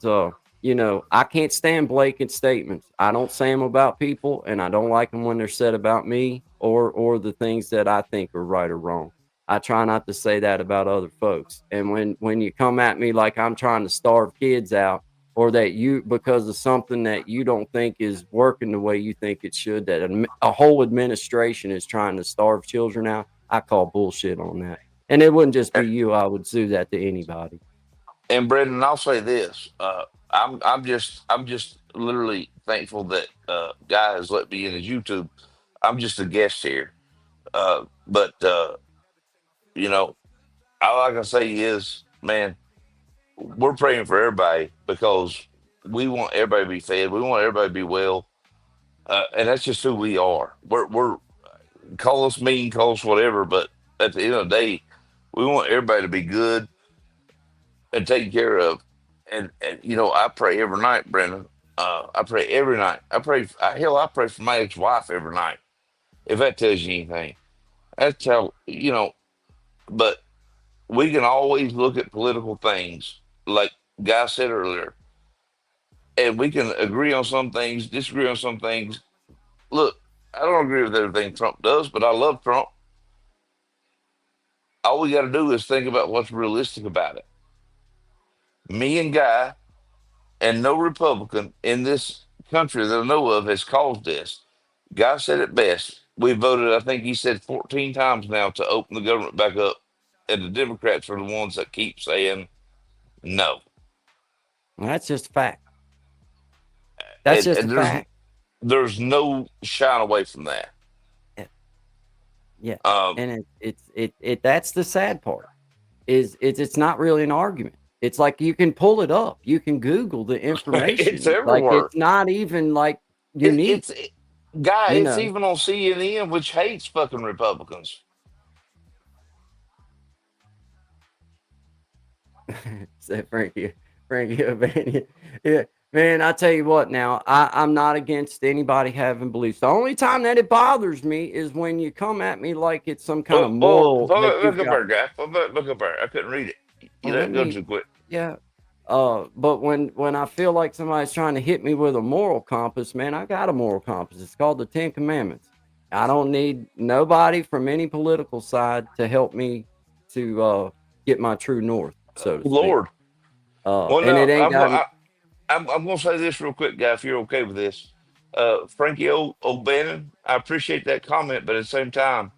B: I can't stand blatant statements. I don't say them about people, and I don't like them when they're said about me or the things that I think are right or wrong. I try not to say that about other folks. And when you come at me like I'm trying to starve kids out, or that you because of something that you don't think is working the way you think it should, that a whole administration is trying to starve children out, I call bullshit on that. And it wouldn't just
C: And,
B: be you. I would sue that to anybody.
C: and Brendan, I'll say this: I'm just literally thankful that Guy has let me in his YouTube. I'm just a guest here, but you know, all I can say is, man, we're praying for everybody because we want everybody to be fed. We want everybody to be well, and that's just who we are. We're call us mean, call us whatever, but at the end of the day, we want everybody to be good and taken care of. And you know, I pray every night, Brendan. I pray every night. Hell, I pray for my ex-wife every night. If that tells you anything, that's how you know. But we can always look at political things, like Guy said earlier, and we can agree on some things, disagree on some things. Look, I don't agree with everything Trump does, but I love Trump. All we got to do is think about what's realistic about it. Me and Guy, and no Republican in this country that I know of has caused this. Guy said it best. We voted, I think he said 14 times now to open the government back up, and the Democrats are the ones that keep saying no.
B: Well, that's just a fact. That's just
C: And
B: a fact.
C: there's no shine away from that.
B: Yeah. Yeah.
C: Um,
B: And it that's the sad part. It's not really an argument. It's like you can pull it up. You can Google the
C: it's
B: information. Like
C: everywhere.
B: it's not even like
C: It,
B: unique,
C: it's it, Guy.
B: you
C: It's
B: know.
C: even on CNN, which hates fucking Republicans.
B: Said Frankie O'Banion. Yeah, man, I tell you what now, I'm not against anybody having beliefs. The only time that it bothers me is when you come at me like it's some kind of moral that
C: Look
B: you've
C: up
B: got.
C: there, Guy. Look up there. I couldn't read it. You
B: Well,
C: let
B: let
C: it go
B: me,
C: too quick.
B: yeah. But when I feel like somebody's trying to hit me with a moral compass, man, I got a moral compass. It's called the Ten Commandments. I don't need nobody from any political side to help me to get my true north, so to speak.
C: Lord. Well,
B: And it
C: no,
B: ain't got
C: I'm going to say this real quick, Guy, if you're okay with this. Frankie O'Bannon, I appreciate that comment, but at the same time,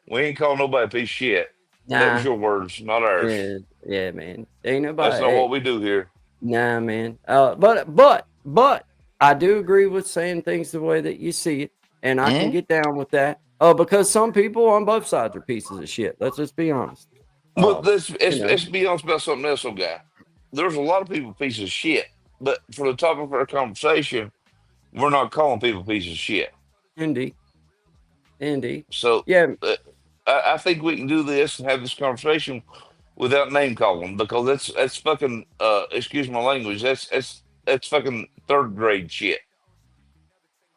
C: we ain't calling nobody a piece of shit. That was
B: nah.
C: your words, not ours.
B: Yeah, yeah, man. Ain't
C: That's
B: nobody.
C: not what we do here.
B: Nah, man. But I do agree with saying things the way that you see it, and I can
C: Mhm.
B: get down with that. Because some people on both sides are pieces of shit. Let's just be honest.
C: Well,
B: You know,
C: let's be honest about something else, though, Guy. There's a lot of people pieces of shit, but for the topic of our conversation, we're not calling people pieces of shit.
B: indeed, indeed.
C: So
B: Yeah,
C: uh, I think we can do this and have this conversation without name calling because that's fucking excuse my language. That's fucking third grade shit.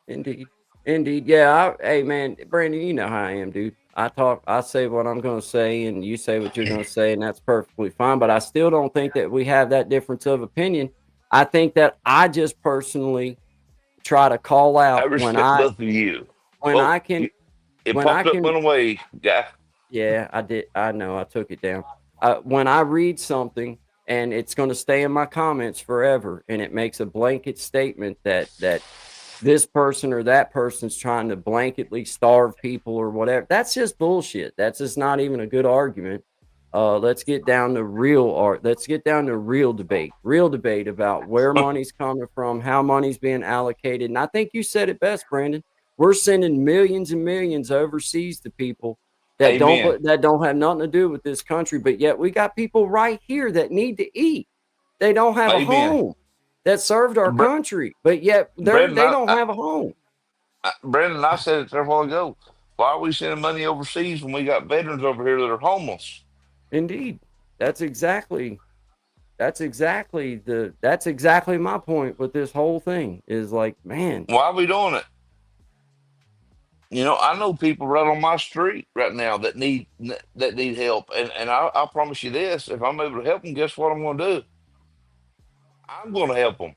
B: indeed, indeed. Yeah, hey, man, Brandon, you know how I am, dude. I say what I'm going to say, and you say what you're going to say, and that's perfectly fine. But I still don't think that we have that difference of opinion. I think that I just personally try to call
C: I
B: out
C: respect both of you.
B: when
C: Oh,
B: I can
C: it
B: when I
C: popped up,
B: can
C: went away, guy.
B: yeah, I did. I know I took it down. When I read something and it's going to stay in my comments forever, and it makes a blanket statement that this person or that person's trying to blanketly starve people or whatever. That's just bullshit. That's just not even a good argument. Let's get down to real art. Let's get down to real debate about where money's coming from, how money's being allocated. And I think you said it best, Brandon. We're sending millions and millions overseas to people
C: Amen.
B: that don't have nothing to do with this country, but yet we got people right here that need to eat. They don't have a
C: Amen.
B: home that served our
C: Bre-
B: country, but yet
C: Brandon,
B: they don't have a home.
C: Brandon, I said it there a while ago. Why are we sending money overseas when we got veterans over here that are homeless?
B: Indeed. That's exactly that's exactly my point with this whole thing is like, man,
C: Why are we doing it? You know, I know people right on my street right now that need help, and I promise you this: if I'm able to help them, guess what I'm going to do? I'm going to help them,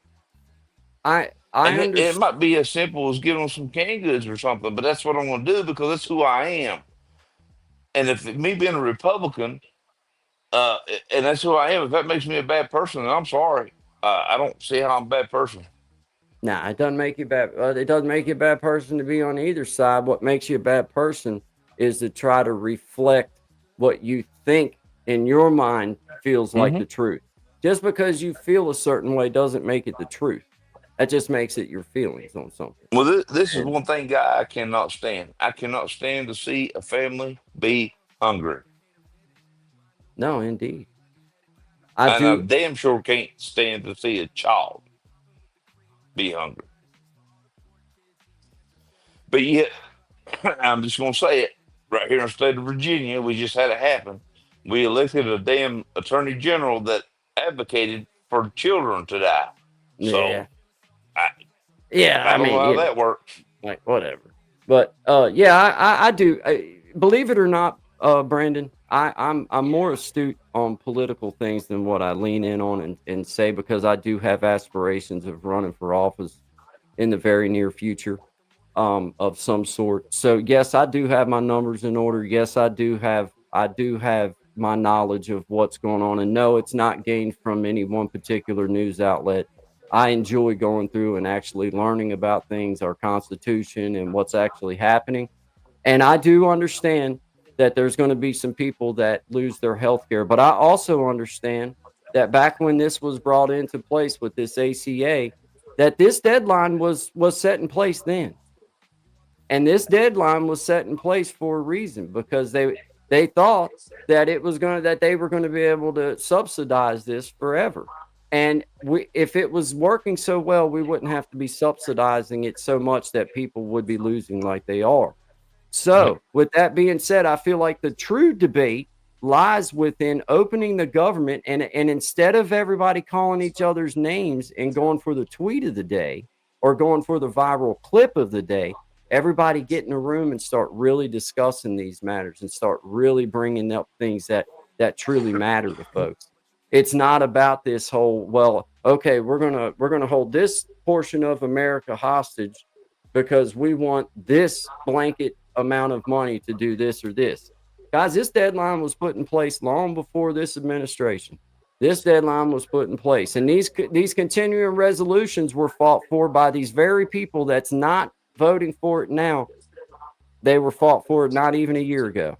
B: I
C: and it
B: understand.
C: might be as simple as giving them some canned goods or something, but that's what I'm going to do because that's who I am. And if me being a Republican, and that's who I am, if that makes me a bad person, then I'm sorry. I don't see how I'm a bad person.
B: Nah, it doesn't make you bad. It doesn't make you a bad person to be on either side. What makes you a bad person is to try to reflect what you think in your mind feels like
C: Hmm.
B: the truth. Just because you feel a certain way doesn't make it the truth. That just makes it your feelings on something.
C: Well, this is
B: And
C: one thing, guy, I cannot stand. I cannot stand to see a family be hungry.
B: no, indeed, I
C: And I
B: do.
C: damn sure can't stand to see a child be hungry. But yet, I'm just going to say it right here in the state of Virginia. We just had it happen. We elected a damn attorney general that advocated for children to die. So
B: Yeah.
C: I,
B: Yeah.
C: I
B: I
C: don't know
B: mean,
C: how that works.
B: like whatever. But yeah, I do. Believe it or not, Brandon, I'm more astute on political things than what I lean in on and say, because I do have aspirations of running for office in the very near future, of some sort. So yes, I do have my numbers in order. Yes, I do have my knowledge of what's going on. And no, it's not gained from any one particular news outlet. I enjoy going through and actually learning about things, our Constitution, and what's actually happening. And I do understand that there's going to be some people that lose their health care. But I also understand that back when this was brought into place with this ACA, that this deadline was set in place then. And this deadline was set in place for a reason, because they thought that they were going to be able to subsidize this forever. And if it was working so well, we wouldn't have to be subsidizing it so much that people would be losing like they are. So, with that being said, I feel like the true debate lies within opening the government, and instead of everybody calling each other's names and going for the tweet of the day or going for the viral clip of the day, everybody get in a room and start really discussing these matters and start really bringing up things that truly matter to folks. It's not about this whole, well, okay, we're going to hold this portion of America hostage because we want this blanket amount of money to do this or this. Guys, this deadline was put in place long before this administration. This deadline was put in place, and these continuing resolutions were fought for by these very people that's not voting for it now. They were fought for it not even a year ago.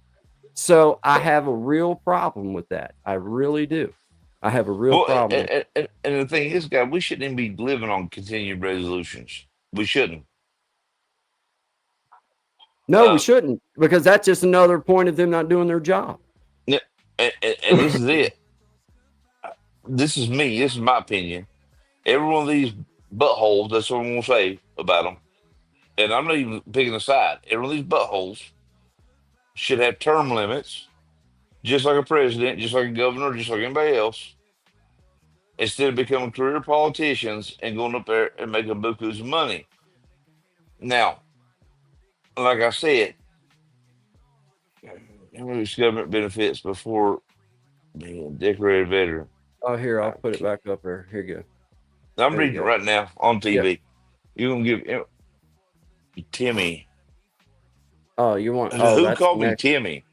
B: So I have a real problem with that. I really do. I have a real
C: Well,
B: problem with.
C: and the thing is, guy, we shouldn't even be living on continued resolutions. We shouldn't.
B: No, we
C: Uh,
B: shouldn't, because that's just another point of them not doing their job.
C: yeah, and this is it. This is me. This is my opinion. Every one of these buttholes, that's what I'm going to say about them. And I'm not even picking a side. Every one of these buttholes should have term limits, just like a president, just like a governor, just like anybody else, instead of becoming career politicians and going up there and making bukus of money. Now, like I said, English government benefits before being a decorated veteran.
B: Oh, here, I'll
C: I
B: put it
C: can't-
B: back up there. Here you go.
C: I'm
B: There you
C: reading it
B: go.
C: right now on
B: Yeah.
C: TV. You're gonna give Timmy.
B: Oh, you want? Oh,
C: Who
B: that's the
C: called me
B: next.
C: Timmy?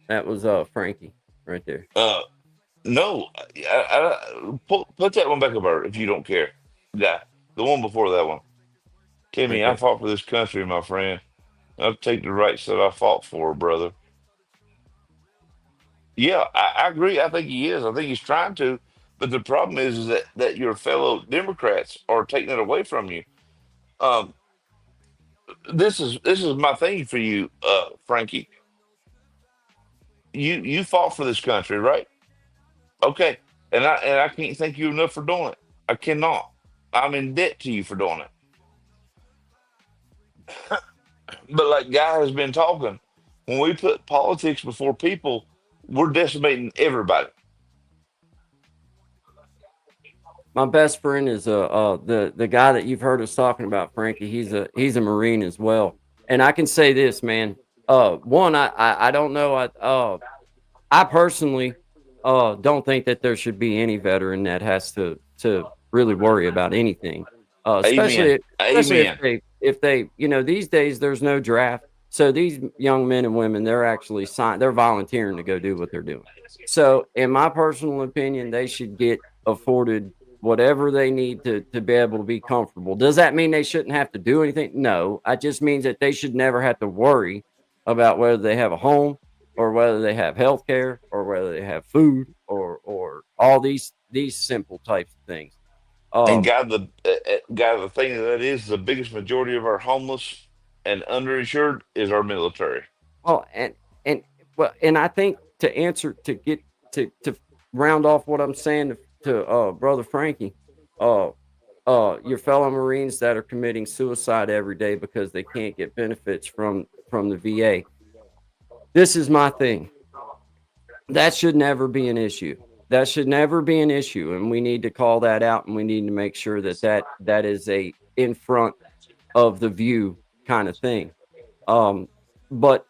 B: That was Frankie right there.
C: Uh, no, put that one back up there if you don't care. Yeah, the one before that one.
B: Right
C: Timmy, I
B: there.
C: fought for this country, my friend. I'll take the rights that I fought for, brother. Yeah, I agree. I think he is. I think he's trying to. But the problem is that your fellow Democrats are taking it away from you. Um, this is my thing for you, Frankie. You fought for this country, right? Okay, and I can't thank you enough for doing it. I cannot. I'm in debt to you for doing it. But like Guy has been talking, when we put politics before people, we're decimating everybody.
B: My best friend is the guy that you've heard us talking about, Frankie. He's a Marine as well, and I can say this, man. One, I don't know. I personally don't think that there should be any veteran that has to really worry about anything,
C: Amen.
B: especially
C: Amen.
B: if they these days there's no draft, so these young men and women, they're volunteering to go do what they're doing. So in my personal opinion, they should get afforded whatever they need to be able to be comfortable. Does that mean they shouldn't have to do anything? No, it just means that they should never have to worry about whether they have a home or whether they have health care or whether they have food or all these simple types of things.
C: And
B: Um,
C: guy, the thing that is the biggest majority of our homeless and underinsured is our military.
B: well, and I think to answer to get to round off what I'm saying to brother Frankie, uh, your fellow Marines that are committing suicide every day because they can't get benefits from the VA. This is my thing. That should never be an issue. That should never be an issue, and we need to call that out, and we need to make sure that that is a in front of the view kind of thing. Um, but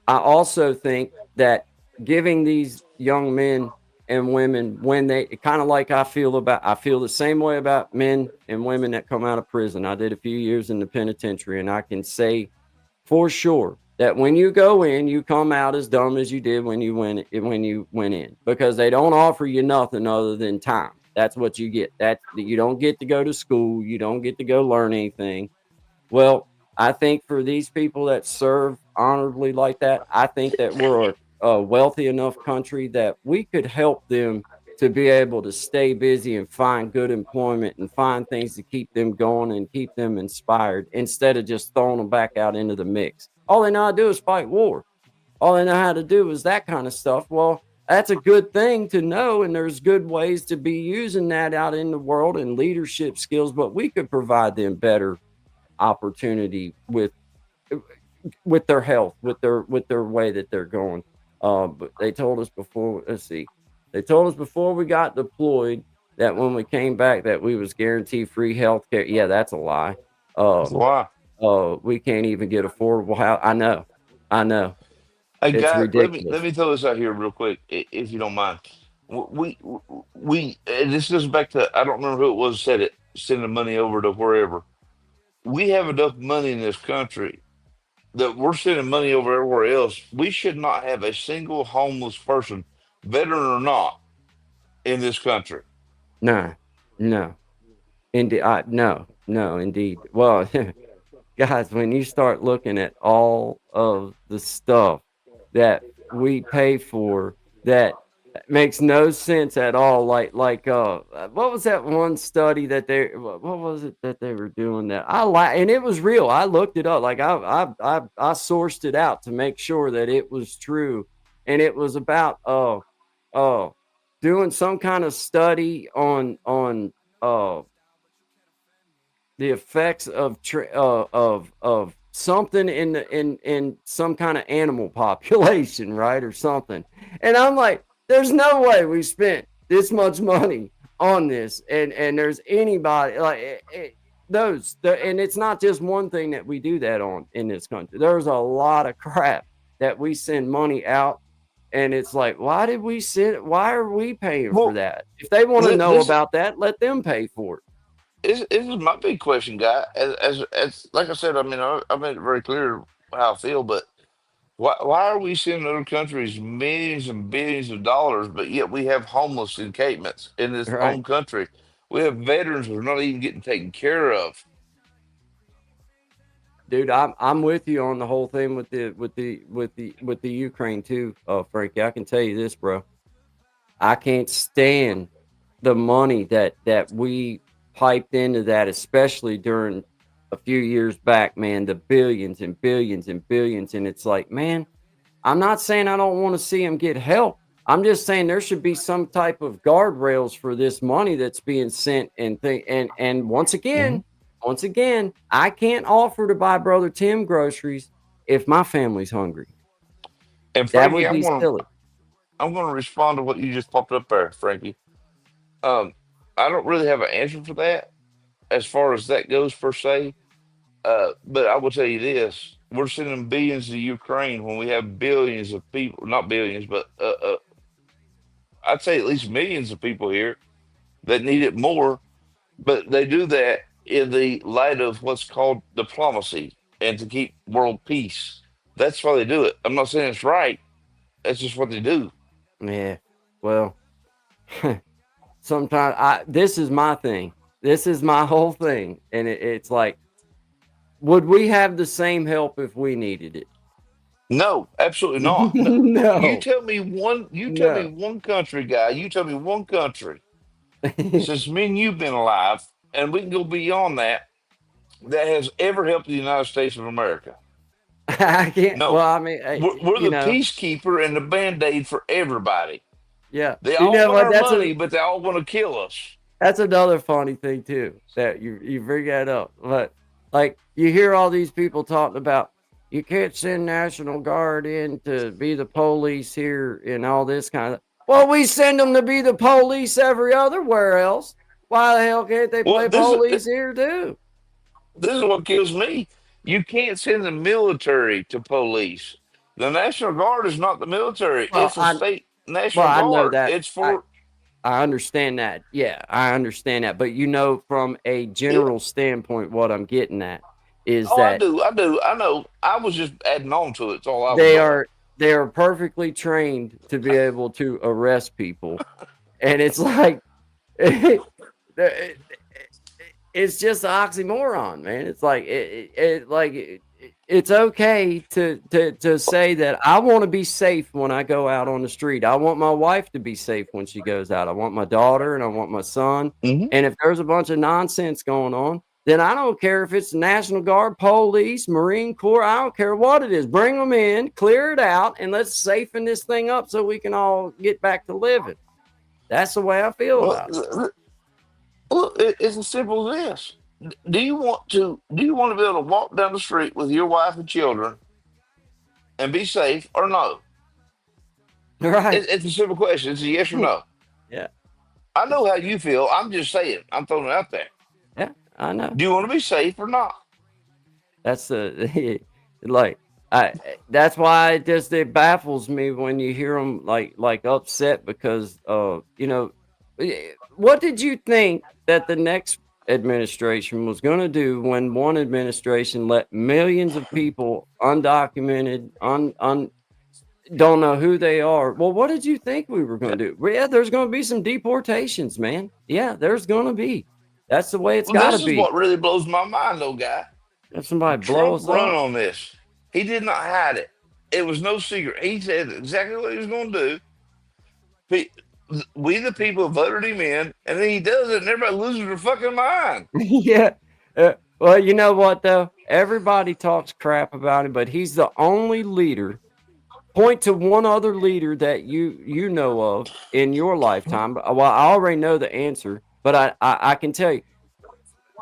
B: I also think that giving these young men and women when they kind of like I feel the same way about men and women that come out of prison. I did a few years in the penitentiary, and I can say for sure that when you go in, you come out as dumb as you did when you went in, because they don't offer you nothing other than time. That's what you get. That you don't get to go to school, you don't get to go learn anything. Well, I think for these people that serve honorably like that, I think that we're a wealthy enough country that we could help them to be able to stay busy and find good employment and find things to keep them going and keep them inspired instead of just throwing them back out into the mix. All they know how to do is fight war. All they know how to do is that kind of stuff. Well, that's a good thing to know, and there's good ways to be using that out in the world and leadership skills, but we could provide them better opportunity with their health, with their way that they're going. But they told us before. Let's see, they told us before we got deployed that when we came back that we was guaranteed free health care. Yeah, that's a lie.
C: That's
B: Uh,
C: why.
B: we can't even get affordable house. I know,
C: Hey,
B: it's
C: guy, let
B: ridiculous.
C: me throw this out here real quick, if you don't mind. We and this goes back to, I don't remember who it was said it, sending money over to wherever. We have enough money in this country that we're sending money over everywhere else. We should not have a single homeless person, veteran or not, in this country.
B: No, no, indeed, no, indeed. Well, guys, when you start looking at all of the stuff that we pay for that makes no sense at all, what was that one study that what was it that they were doing that and it was real. I looked it up, like I sourced it out to make sure that it was true, and it was about uh doing some kind of study on uh the effects of of something in in some kind of animal population, right, or something. And I'm like, there's no way we spent this much money on this, and there's anybody like and it's not just one thing that we do that on in this country. There's a lot of crap that we send money out, and it's like, why are we paying for
C: Well,
B: that? If they want to know
C: this
B: about that, let them pay for it.
C: this is my big question, guy. As like I said, I mean, I made it very clear how I feel, but why are we sending other countries millions and billions of dollars, but yet we have homeless encampments in this
B: Right.
C: own country? We have veterans who are not even getting taken care of.
B: Dude, I'm with you on the whole thing with the Ukraine too, Frankie. I can tell you this, bro. I can't stand the money that we piped into that, especially during a few years back, man. The billions and billions and billions, and it's like, man, I'm not saying I don't want to see them get help. I'm just saying there should be some type of guardrails for this money that's being sent and
C: Mhm.
B: once again, I can't offer to buy brother Tim groceries if my family's hungry.
C: And
B: That
C: Frankie,
B: would be silly.
C: I'm gonna respond to what you just popped up there, Frankie. Um, I don't really have an answer for that as far as that goes per se. But I will tell you this: we're sending billions to Ukraine when we have billions of people, not billions, but I'd say at least millions of people here that need it more. But they do that in the light of what's called diplomacy and to keep world peace. That's why they do it. I'm not saying it's right. That's just what they do.
B: Yeah. Well, sometimes I this is my thing. This is my whole thing. And it's like, would we have the same help if we needed it?
C: No, absolutely not. No, you
B: No.
C: tell me one. You tell me
B: No.
C: one country, guy. You tell me one country since me and you've been alive, and we can go beyond that, that has ever helped the United States of America.
B: I can't.
C: No,
B: Well, I mean,
C: we're the peacekeeper and the band aid for everybody.
B: Yeah.
C: They
B: You
C: all
B: know
C: want
B: what?
C: our money, but they all want to kill us.
B: That's another funny thing too that you bring that up. But like you hear all these people talking about you can't send National Guard in to be the police here and all this kind of. Well, we send them to be the police every other where else. Why the hell can't they
C: Well,
B: play police here too?
C: this is what kills me. You can't send the military to police. The National Guard is not the military.
B: Well,
C: It's a state
B: well
C: National
B: I know
C: Guard.
B: that.
C: It's for
B: I understand that. Yeah, I understand that. But you know, from a
C: yeah.
B: general standpoint, what I'm getting at is
C: Oh, I
B: that
C: do. I do. I know. I was just adding on to it. That's all I was
B: they
C: doing.
B: are they are perfectly trained to be able to arrest people, and it's like it's just an oxymoron, man. It's like it's okay to say that I want to be safe when I go out on the street. I want my wife to be safe when she goes out. I want my daughter and I want my son.
C: Hmm.
B: And if there's a bunch of nonsense going on, then I don't care if it's National Guard, police, Marine Corps. I don't care what it is. Bring them in, clear it out, and let's safeten this thing up so we can all get back to living. That's the way I feel
C: Well,
B: about it.
C: it's as simple as this. Do you want to? Do you want to be able to walk down the street with your wife and children and be safe, or no?
B: Right.
C: It's a simple question. It's a yes or no.
B: Yeah.
C: I know how you feel. I'm just saying. I'm throwing it out there.
B: Yeah. I know.
C: Do you want to be safe or not?
B: That's the like I that's why it baffles me when you hear them like upset because what did you think that the next administration was going to do when one administration let millions of people undocumented don't know who they are. Well, what did you think we were going to do? Well, yeah, there's going to be some deportations, man. Yeah, there's going to be. That's the way it's
C: Well,
B: got to
C: this is
B: be.
C: what really blows my mind, though, guy.
B: If somebody blow
C: Trump
B: us
C: run
B: up.
C: on this. He did not hide it. It was no secret. He said exactly what he was going to do. We, the people, voted him in, and then he does it, and everybody loses their fucking mind.
B: Yeah. Well, you know what though? Everybody talks crap about him, but he's the only leader. Point to one other leader that you know of in your lifetime. Well, I already know the answer, but I can tell you.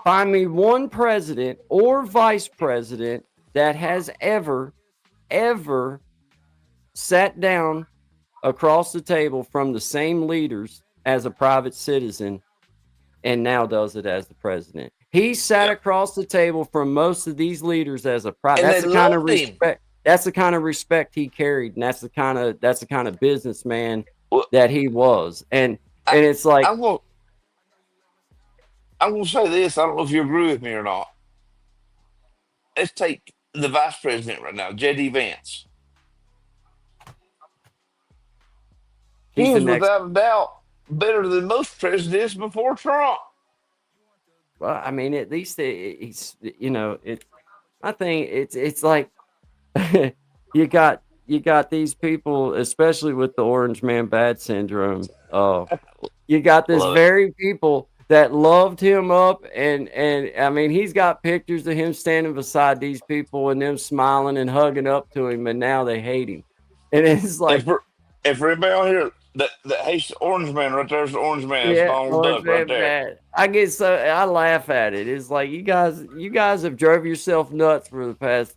B: Find me one president or vice president that has ever sat down across the table from the same leaders as a private citizen and now does it as the president. He sat
C: Yep.
B: across the table from most of these leaders as a private.
C: And
B: That's
C: they
B: the kind of
C: loved him.
B: respect. That's the kind of respect he carried, and that's the kind of businessman
C: Well,
B: that he was. And
C: I,
B: it's like,
C: I'm going. I'm going to say this. I don't know if you agree with me or not. Let's take the vice president right now, J.D. Vance.
B: he's
C: He
B: the
C: is
B: next.
C: without a doubt better than most presidents before Trump.
B: Well, I mean, at least he's it. I think it's like you got these people, especially with the orange man bad syndrome. You got this
C: Love it.
B: very people that loved him up, and I mean, he's got pictures of him standing beside these people and them smiling and hugging up to him, and now they hate him, and it's
C: And
B: like,
C: for everybody on here that hates the orange man right there's the orange man. It's
B: yeah,
C: Donald
B: orange
C: Duck right
B: man
C: there.
B: bad. I laugh at it. It's like you guys have drove yourself nuts for the past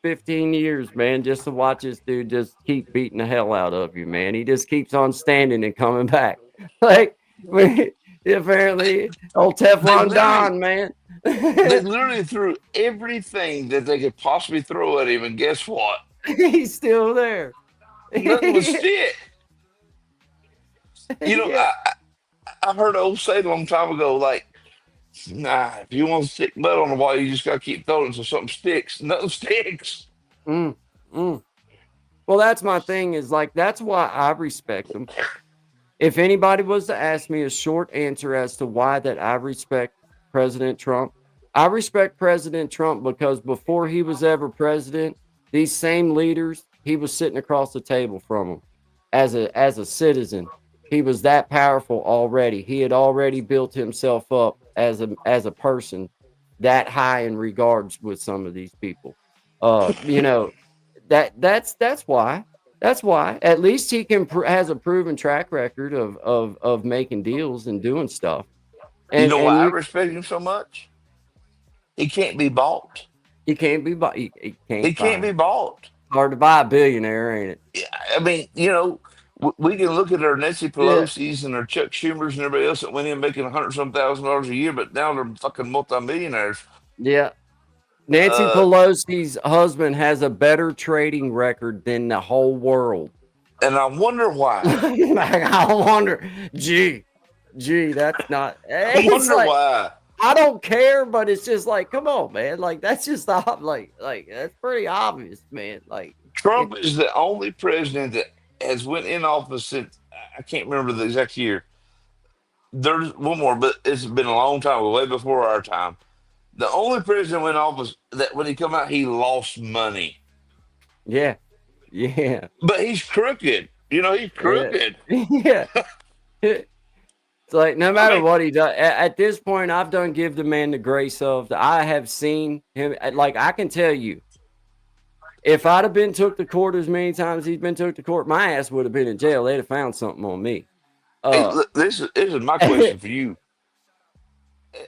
B: 15 years, man, just to watch this dude just keep beating the hell out of you, man. He just keeps on standing and coming back. Like, apparently, old
C: They
B: Teflon
C: literally
B: Don, man.
C: they literally threw everything that they could possibly throw at him, and guess what?
B: He's still there.
C: Nothing would stick. You know,
B: Yeah.
C: I heard an old saying a long time ago, like, nah, if you want to stick mud on the wall, you just gotta keep throwing it so something sticks. Nothing sticks.
B: Mm, mm. Well, that's my thing is like, that's why I respect him. If anybody was to ask me a short answer as to why that I respect President Trump, I respect President Trump because before he was ever president, these same leaders, he was sitting across the table from them as a citizen. He was that powerful already. He had already built himself up as a person that high in regards with some of these people. You know, that's why. That's why. At least he can has a proven track record of making deals and doing stuff.
C: You
B: And
C: know why
B: and
C: I
B: you
C: respect him so much? He can't be bought.
B: you can't be bought. You
C: He
B: can't
C: can't
B: buy
C: be
B: him.
C: bought.
B: Hard to buy a billionaire, ain't it?
C: Yeah, I mean, we can look at our Nancy
B: Yeah.
C: Pelosi's and our Chuck Schumers and everybody else that went in making 100 some thousand dollars a year, but now they're fucking multimillionaires.
B: Yeah. Nancy
C: Uh,
B: Pelosi's husband has a better trading record than the whole world.
C: and I wonder why.
B: Like, I wonder, gee, that's not.
C: I
B: It's
C: wonder
B: like
C: why.
B: I don't care, but it's just like, come on, man. Like that's just like that's pretty obvious, man. Like it
C: Trump is
B: just
C: the only president that has went in office since I can't remember the exact year. There's one more, but it's been a long time, way before our time. The only president went in office that when he come out, he lost money.
B: yeah, yeah,
C: But he's crooked. He's
B: yeah,
C: crooked.
B: yeah. It's like no
C: I
B: matter
C: mean,
B: what he does, at this point, I've done give the man the grace of. I have seen him. Like I can tell you, if I'd have been took to court as many times he's been took to court, my ass would have been in jail. They'd have found something on me.
C: hey,
B: Uh,
C: look, this is my question for you.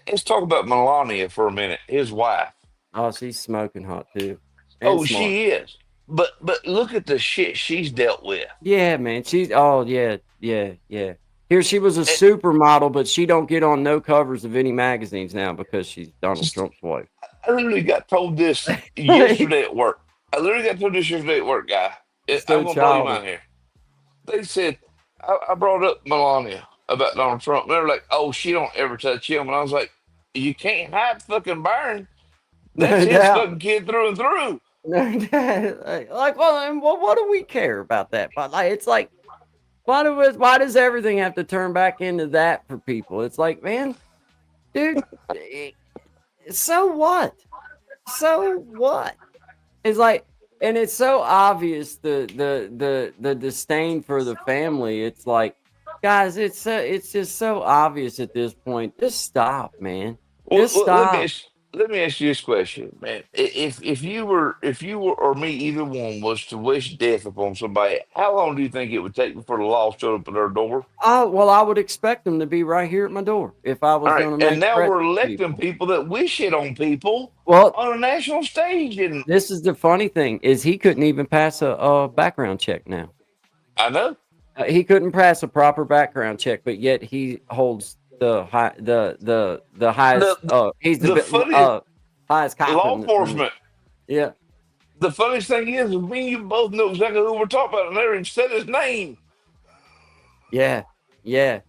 C: Let's talk about Melania for a minute. His wife.
B: oh, she's smoking hot too, and
C: Oh,
B: smart.
C: she is. But look at the shit she's dealt with.
B: Yeah, man. She's yeah. Here she was a
C: Eh,
B: supermodel, but she don't get on no covers of any magazines now because she's Donald Trump's wife.
C: I literally got told this
B: Like,
C: yesterday at work. I literally got told this yesterday at work, guy. I'm
B: so
C: gonna blow your
B: childish.
C: mind here. They said I brought up Melania about Donald Trump. They're like, "Oh, she don't ever touch him," and I was like, "You can't hide fucking Byron. That's
B: No
C: his
B: doubt.
C: fucking kid through and through."
B: No doubt. Like, well, and what do we care about that? But like, it's like, why does everything have to turn back into that for people? It's like, man, dude, eh, so what? So what? It's like, and it's so obvious the disdain for the family. It's like, guys, it's just so obvious at this point. Just stop, man.
C: Well,
B: Just stop.
C: let me ask you this question, man. If you were or me, either one was to wish death upon somebody, how long do you think it would take before the law showed up at our door?
B: Oh well, I would expect them to be right here at my door if I
C: All
B: was
C: right,
B: going to
C: and
B: make
C: now
B: threats
C: we're
B: to
C: electing
B: people.
C: people that wish it on people
B: Well,
C: on a national stage, and
B: this is the funny thing is he couldn't even pass a background check now.
C: I know
B: He couldn't pass a proper background check, but yet he holds the
C: the
B: highest.
C: the,
B: He's the
C: the funniest
B: highest cop
C: law
B: in
C: enforcement.
B: yeah.
C: The funniest thing is me and you both know exactly who we're talking about, and never even said his name.
B: Yeah, yeah.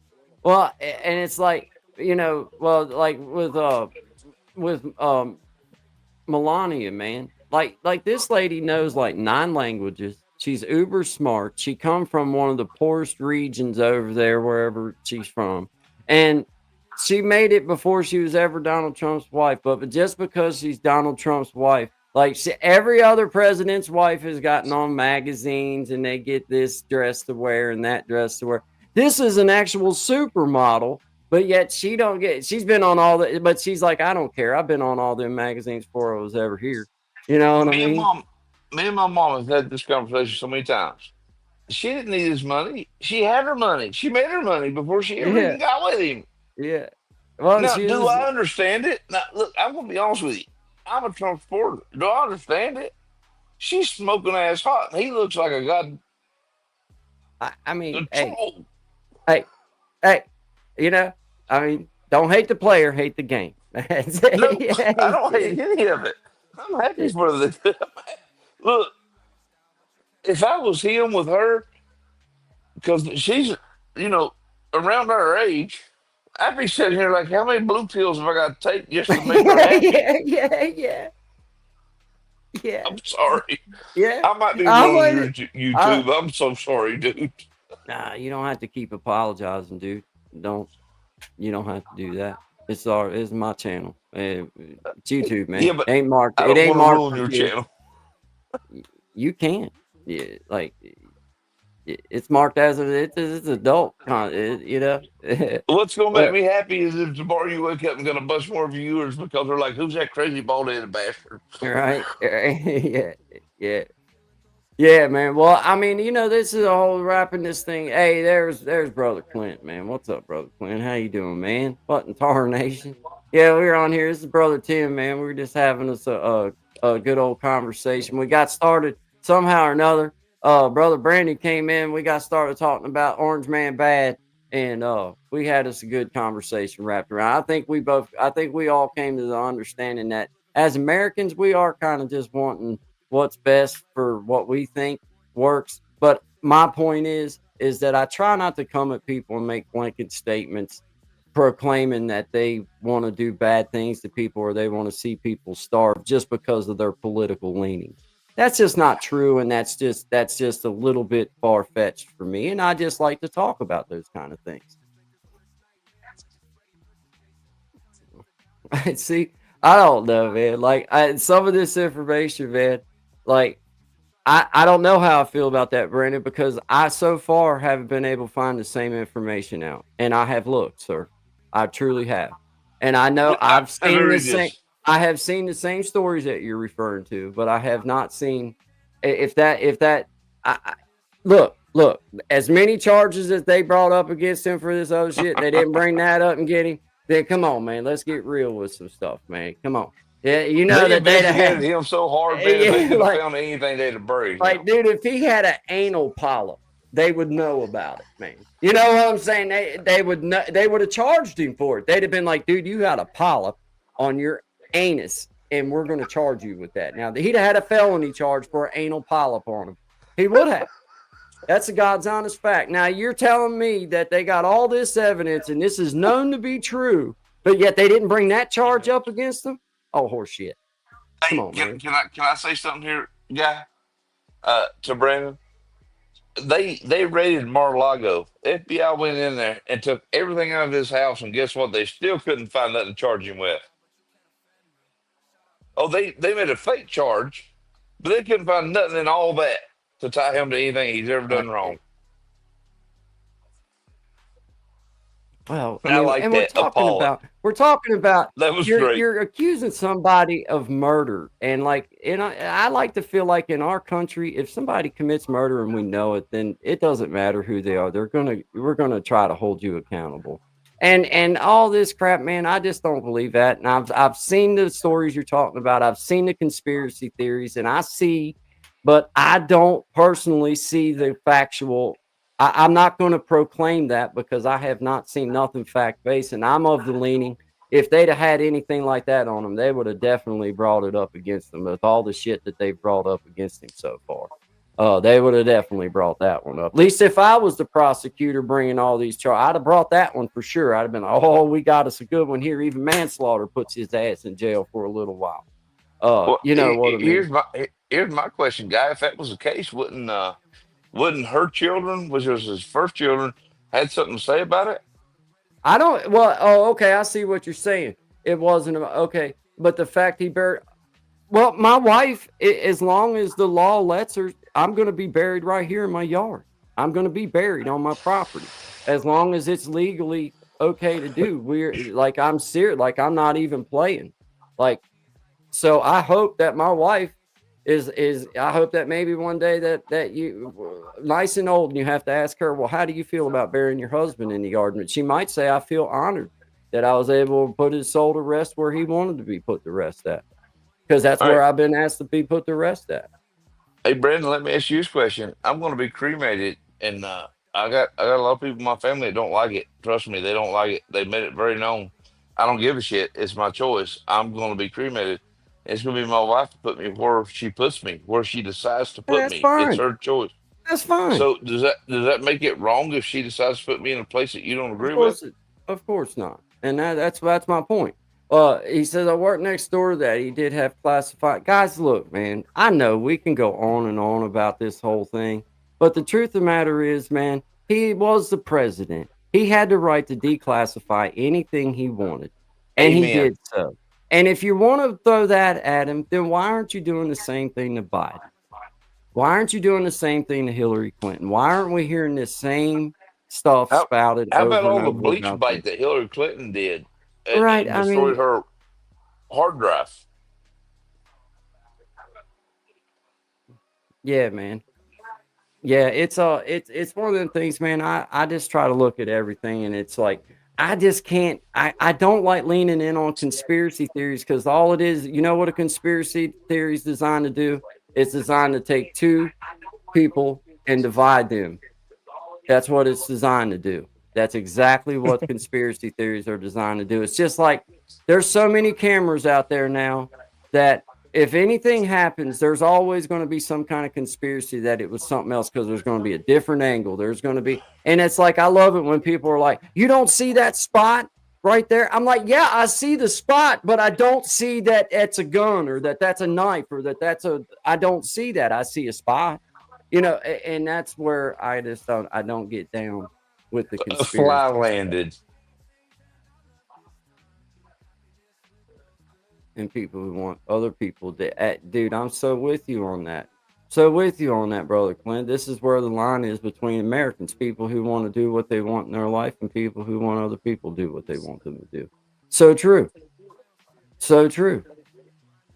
B: Well, and it's like well, like with Melania, man. Like this lady knows like 9 languages. She's uber smart. She come from one of the poorest regions over there, wherever she's from, and she made it before she was ever Donald Trump's wife. But just because she's Donald Trump's wife, like every other president's wife has gotten on magazines and they get this dress to wear and that dress to wear. This is an actual supermodel, but yet she don't get. She's been on all the, but she's like, I don't care. I've been on all them magazines before I was ever here. You know what I
C: Me and
B: mean?
C: mom, me and my mom have had this conversation so many times. She didn't need his money. She had her money. She made her money before she ever
B: Yeah,
C: even got with him.
B: yeah. Well,
C: Now,
B: she
C: do
B: was.
C: I understand it? Now, look, I'm gonna be honest with you. I'm a Trump supporter. Do I understand it? She's smoking ass hot, and he looks like a god
B: I mean,
C: a
B: hey,
C: troll.
B: hey, hey. You know, I mean, don't hate the player, hate the game. That's
C: No, I don't
B: it.
C: hate any of it. I'm happy for the. Look, if I was him with her, because she's, you know, around our age, I'd be sitting here like, how many blue pills have I got to take just to make her happy?
B: Yeah. Yeah,
C: I'm sorry.
B: yeah.
C: I might be
B: I
C: ruining
B: would.
C: your
B: I,
C: YouTube. I'm so sorry, dude.
B: nah, you don't have to keep apologizing, dude. Don't. You don't have to do that. It's my channel. It's YouTube,
C: Yeah,
B: man.
C: but
B: Ain't marked.
C: I
B: It
C: don't
B: ain't
C: want to
B: marked
C: ruin
B: for
C: your
B: kids.
C: channel.
B: You can. Yeah, like it's marked as it's adult content. You know.
C: What's gonna make
B: But
C: me happy is if tomorrow you wake up and got a bunch more viewers because they're like, "Who's that crazy bald headed bastard?"
B: right, yeah, yeah. Yeah, man. Well, I mean, this is a whole wrapping this thing. Hey, there's brother Clint, man. What's up, brother Clint? How you doing, man? What in tarnation? Yeah, we're on here. This is brother Tim, man. We're just having us a good old conversation. We got started somehow or another. Brother Brandon came in. We got started talking about Orange Man Bad, and we had us a good conversation wrapped around. I think we all came to the understanding that as Americans, we are kind of just wanting what's best for what we think works. But my point is that I try not to come at people and make blanket statements proclaiming that they want to do bad things to people or they want to see people starve just because of their political leanings. That's just not true, and that's just a little bit far fetched for me. And I just like to talk about those kind of things. See, I don't know, man. Like some of this information, man. Like I don't know how I feel about that, Brandon, because I so far haven't been able to find the same information out. And I have looked, sir. I truly have. And I know
C: I very just
B: I have seen the same stories that you're referring to, but I have not seen if that I look, as many charges as they brought up against him for this other shit, they didn't bring that up and get him. Then come on, man. Let's get real with some stuff, man. Come on. Yeah, you know
C: they
B: that they'd have
C: investigated
B: had
C: him so hard, man. If they
B: yeah,
C: could have found anything, they'd have buried him.
B: dude, if he had an anal polyp, they would know about it, man. You know what I'm saying? They would know, they would have charged him for it. They'd have been like, dude, you had a polyp on your anus, and we're going to charge you with that. Now he'd have had a felony charge for an anal polyp on him. He would have. That's a God's honest fact. Now you're telling me that they got all this evidence and this is known to be true, but yet they didn't bring that charge up against him? Oh, horseshit. Come
C: Hey,
B: on, man.
C: can I say something here, guy? To Brandon, they raided Mar-a-Lago. FBI went in there and took everything out of his house, and guess what? They still couldn't find nothing to charge him with. Oh, they made a fake charge, but they couldn't find nothing in all that to tie him to anything he's ever done wrong.
B: Well, I
C: I
B: mean,
C: like
B: and
C: that. Appalling.
B: we're talking about
C: That was great.
B: you're accusing somebody of murder, and I like to feel like in our country, if somebody commits murder and we know it, then it doesn't matter who they are. We're gonna try to hold you accountable. And all this crap, man, I just don't believe that. And I've seen the stories you're talking about. I've seen the conspiracy theories, and but I don't personally see the factual. I'm not going to proclaim that because I have not seen nothing fact based, and I'm of the leaning. If they'd have had anything like that on them, they would have definitely brought it up against them with all the shit that they've brought up against him so far. They would have definitely brought that one up. At least if I was the prosecutor bringing all these charges, I'd have brought that one for sure. I'd have been like, oh, we got us a good one here. Even manslaughter puts his ass in jail for a little while.
C: Well,
B: You know what I mean?
C: here's my question, guy. If that was the case, wouldn't her children, which was his first children, had something to say about it?
B: I don't. Well, oh, okay. I see what you're saying. It wasn't okay, but the fact he buried. Well, my wife, as long as the law lets her, I'm going to be buried right here in my yard. I'm going to be buried on my property, as long as it's legally okay to do. We're like I'm serious. Like I'm not even playing. Like so, I hope that my wife is. I hope that maybe one day that you nice and old, and you have to ask her, well, how do you feel about burying your husband in the yard? And she might say, I feel honored that I was able to put his soul to rest where he wanted to be put to rest at, because that's
C: All right.
B: where I've been asked to be put to rest at.
C: Hey, Brandon, let me ask you this question. I'm going to be cremated, and I got a lot of people in my family that don't like it. Trust me, they don't like it. They made it very known. I don't give a shit. It's my choice. I'm going to be cremated. It's going to be my wife to put me where she puts me, where she decides to
B: And
C: put
B: that's
C: me. It's
B: fine.
C: her choice.
B: That's fine.
C: So does that make it wrong if she decides to put me in a place that you don't
B: Of
C: agree with?
B: course, of course not. And that's my point. He says I work next door to that. He did have classified guys. Look, man, I know we can go on and on about this whole thing, but the truth of the matter is, man, he was the president. He had the right to declassify anything he wanted, and he
C: Amen.
B: did so. And if you want to throw that at him, then why aren't you doing the same thing to Biden? Why aren't you doing the same thing to Hillary Clinton? Why aren't we hearing the same stuff
C: How
B: spouted
C: how about
B: over and
C: all the
B: over
C: bleach
B: about
C: bite
B: them?
C: that Hillary Clinton did
B: Right.
C: and
B: I mean,
C: destroyed her hard drive?
B: Yeah, man. Yeah, it's one of them things, man. I just try to look at everything, and it's like I just can't. I don't like leaning in on conspiracy theories because all it is, you know what a conspiracy theory is designed to do? It's designed to take two people and divide them. That's what it's designed to do. That's exactly what conspiracy theories are designed to do. It's just like there's so many cameras out there now that if anything happens, there's always going to be some kind of conspiracy that it was something else because there's going to be a different angle. There's going to be, and it's like, I love it when people are like, you don't see that spot right there. I'm like, yeah, I see the spot, but I don't see that it's a gun or that that's a knife or that that's a, I don't see that. I see a spot. And that's where I don't get down with the
C: A fly
B: conspiracy stuff
C: landed.
B: and people who want other people to dude, I'm so with you on that. So with you on that, brother Clint. This is where the line is between Americans, people who want to do what they want in their life and people who want other people to do what they want them to do. So true. So true.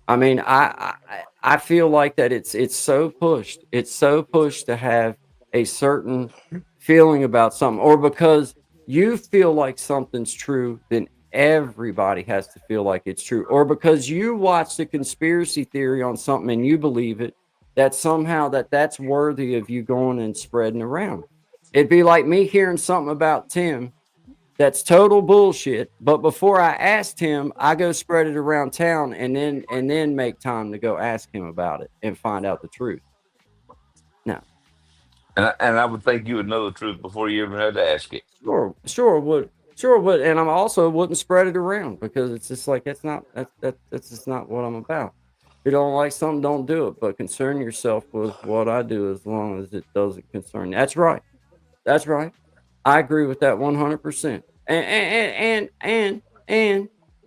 B: I mean, I feel like that it's so pushed. It's so pushed to have a certain feeling about something, or because you feel like something's true, then everybody has to feel like it's true, or because you watched a conspiracy theory on something and you believe it, that somehow that's worthy of you going and spreading around. It'd be like me hearing something about Tim that's total bullshit. But before I asked him, I go spread it around town and then make time to go ask him about it and find out the truth. No,
C: And I would think you would know the truth before you even had to ask it.
B: sure would, and I'm also wouldn't spread it around because it's just like that's just not what I'm about. If you don't like something, don't do it. But concern yourself with what I do as long as it doesn't concern you. That's right. That's right. I agree with that 100%. And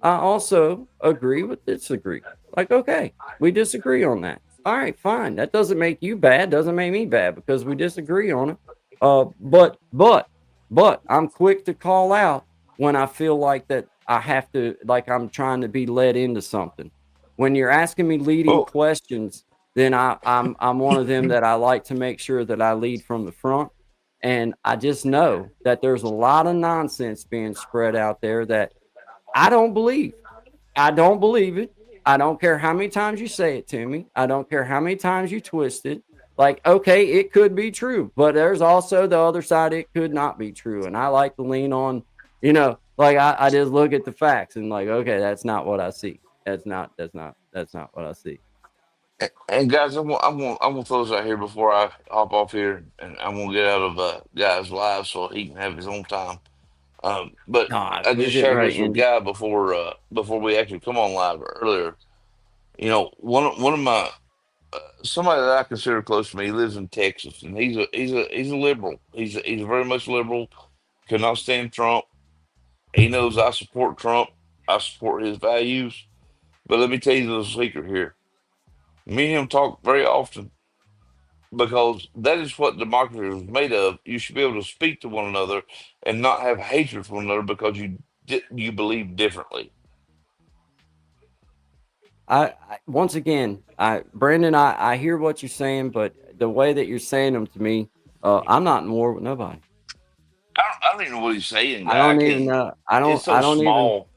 B: I also agree with disagree. Like, okay, we disagree on that. All right, fine. That doesn't make you bad, doesn't make me bad because we disagree on it. But I'm quick to call out when I feel like that I have to, like I'm trying to be led into something. When you're asking me leading
C: Well,
B: questions, then I'm one of them that I like to make sure that I lead from the front, and I just know that there's a lot of nonsense being spread out there that I don't believe. I don't believe it. I don't care how many times you say it to me. I don't care how many times you twist it. Like, okay, it could be true, but there's also the other side. It could not be true. And I like to lean on, like I just look at the facts and like, okay, that's not what I see. That's not what I see.
C: and guys, I'm gonna throw this out here before I hop off here, and I'm gonna get out of guys live so he can have his own time. But
B: God,
C: I
B: we're
C: just
B: getting
C: shared this
B: ready,
C: with
B: Andy.
C: Guy before we actually come on live earlier. One of my somebody that I consider close to me, he lives in Texas, and he's a liberal. He's very much liberal. Cannot stand Trump. He knows I support Trump. I support his values. But let me tell you the secret here. Me and him talk very often because that is what democracy is made of. You should be able to speak to one another and not have hatred for one another because you believe differently.
B: I once again, Brandon, I hear what you're saying, but the way that you're saying them to me, I'm not in war with nobody.
C: I don't even know what he's saying,
B: I
C: guy. I
B: don't even
C: can't.
B: know. I
C: It's
B: don't.
C: so
B: I don't even.
C: small.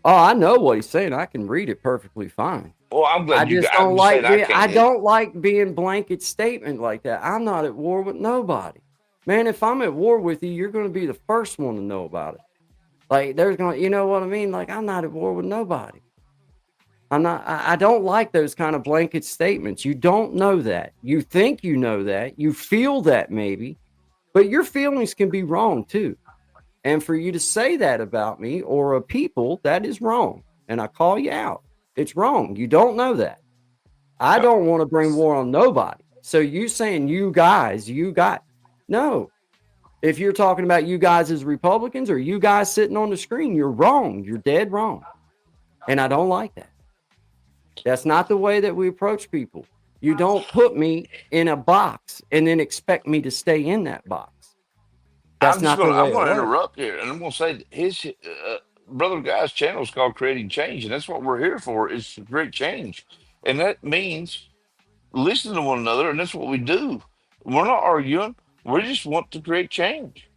B: Oh, I know what he's saying. I can read it perfectly fine.
C: Well, I'm
B: I
C: glad you.
B: just
C: I'm
B: don't
C: just saying
B: like
C: I
B: being. I
C: can't.
B: don't like being blanket statement like that. I'm not at war with nobody, man. If I'm at war with you, you're going to be the first one to know about it. Like there's going, you know what I mean? Like I'm not at war with nobody. I'm not. I don't like those kind of blanket statements. You don't know that. You think you know that. You feel that maybe, but your feelings can be wrong too. And for you to say that about me or a people, that is wrong. And I call you out. It's wrong. You don't know that. I
C: Uh,
B: don't want to bring war on nobody. So you saying you guys, you got no. If you're talking about you guys as Republicans or you guys sitting on the screen, you're wrong. You're dead wrong. And I don't like that. That's not the way that we approach people. You don't put me in a box and then expect me to stay in that box. That's
C: I'm just
B: not the
C: gonna.
B: way
C: I'm
B: it
C: gonna
B: works.
C: interrupt here, and I'm gonna say that his brother guy's channel is called Creating Change, and that's what we're here for is to create change, and that means listen to one another, and that's what we do. We're not arguing. We just want to create change.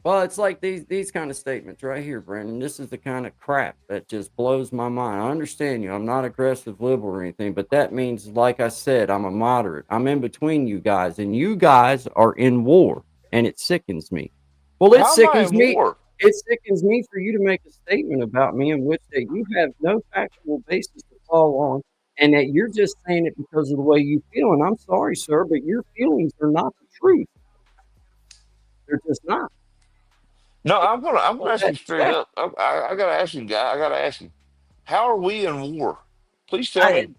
B: Well, it's like these kind of statements right here, Brandon. This is the kind of crap that just blows my mind. I understand you. I'm not aggressive liberal or anything, but that means, like I said, I'm a moderate. I'm in between you guys, and you guys are in war, and it sickens me. Well, it
C: How am I
B: sickens
C: in
B: me.
C: war?
B: It sickens me for you to make a statement about me in which that you have no factual basis to fall on, and that you're just saying it because of the way you feel. And I'm sorry, sir, but your feelings are not the truth. They're just not.
C: No, I'm gonna ask
B: That
C: you straight
B: fact.
C: up. I gotta ask you, guy. I gotta ask you. How are we in war? Please tell
B: I,
C: me.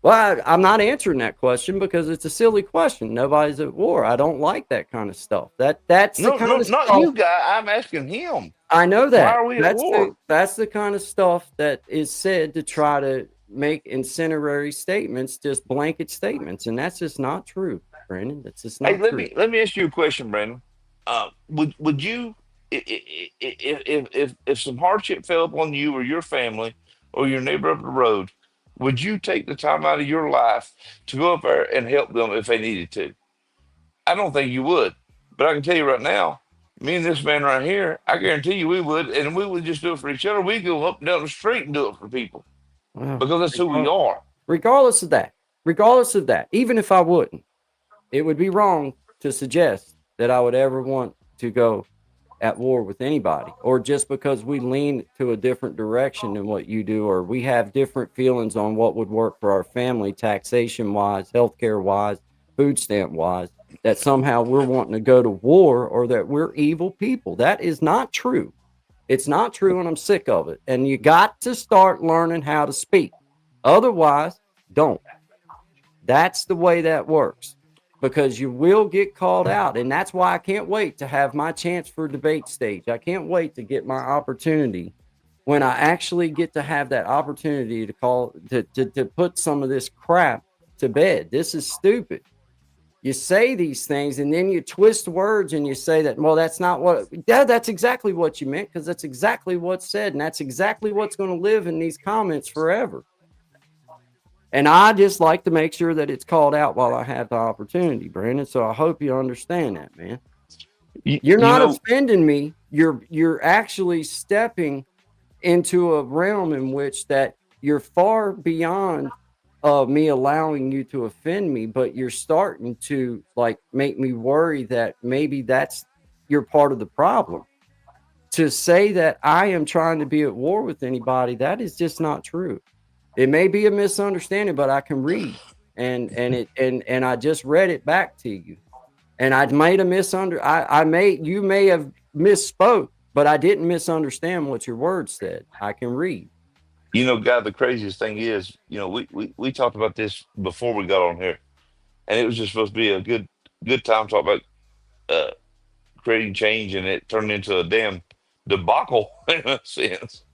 B: well, I'm not answering that question because it's a silly question. Nobody's at war. I don't like that kind of stuff. That's the
C: No,
B: kind
C: no,
B: of
C: not
B: stuff.
C: you, guy. I'm asking him.
B: I know
C: Why
B: that.
C: are we at war?
B: That's the kind of stuff that is said to try to make incendiary statements, just blanket statements, and that's just not true, Brandon. That's just
C: Hey,
B: not true.
C: let me ask you a question, Brandon. Would you, if some hardship fell upon you or your family or your neighbor up the road, would you take the time out of your life to go up there and help them if they needed to? I don't think you would, but I can tell you right now, me and this man right here, I guarantee you we would, and we would just do it for each other. We go up and down the street and do it for people
B: Well,
C: because that's who we are.
B: regardless of that, regardless of that, even if I wouldn't, it would be wrong to suggest that I would ever want to go at war with anybody, or just because we lean to a different direction than what you do, or we have different feelings on what would work for our family, taxation wise, healthcare wise, food stamp wise, that somehow we're wanting to go to war or that we're evil people. That is not true. It's not true, and I'm sick of it. And you got to start learning how to speak. Otherwise, don't. That's the way that works, because you will get called out. And that's why I can't wait to have my chance for debate stage. I can't wait to get my opportunity when I actually get to have that opportunity to to put some of this crap to bed. This is stupid. You say these things and then you twist words and you say that, well, that's not what, yeah, that's exactly what you meant, because that's exactly what's said. And that's exactly what's going to live in these comments forever. And I just like to make sure that it's called out while I have the opportunity, Brandon. So I hope you understand that, man. You're
C: You
B: not
C: know,
B: offending me. You're actually stepping into a realm in which that you're far beyond me allowing you to offend me, but you're starting to like make me worry that maybe that's you're part of the problem. To say that I am trying to be at war with anybody, that is just not true. It may be a misunderstanding, but I can read, and I just read it back to you. And I made a I may you may have misspoke, but I didn't misunderstand what your words said. I can read.
C: God, the craziest thing is, we talked about this before we got on here, and it was just supposed to be a good time talk about uh, creating change, and it turned into a damn debacle in a sense.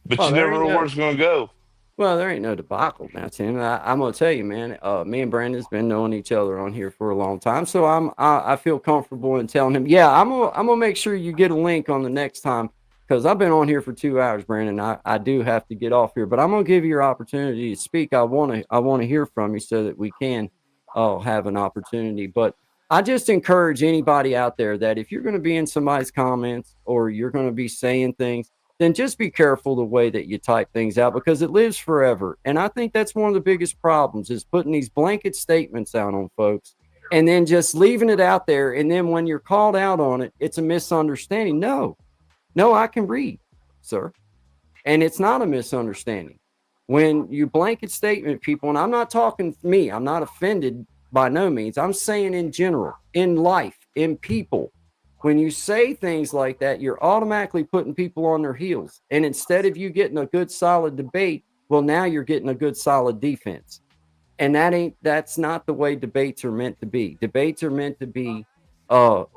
C: But
B: Well,
C: you
B: there
C: never
B: ain't
C: know where
B: no
C: it's going to go.
B: Well, there ain't no debacle now, Tim. I'm gonna tell you, man. Me and Brandon's been knowing each other on here for a long time, so I feel comfortable in telling him, yeah, I'm gonna make sure you get a link on the next time, because I've been on here for 2 hours, Brandon. I do have to get off here, but I'm gonna give you your opportunity to speak. I wanna hear from you so that we can have an opportunity. But I just encourage anybody out there that if you're gonna be in somebody's comments or you're gonna be saying things, then just be careful the way that you type things out, because it lives forever. And I think that's one of the biggest problems, is putting these blanket statements out on folks and then just leaving it out there. And then when you're called out on it, it's a misunderstanding. No, no, I can read, sir. And it's not a misunderstanding. When you blanket statement people, and I'm not talking me, I'm not offended by no means. I'm saying in general, in life, in people, when you say things like that, you're automatically putting people on their heels. And instead of you getting a good solid debate, well, now you're getting a good solid defense. And that's not the way debates are meant to be. Debates are meant to be a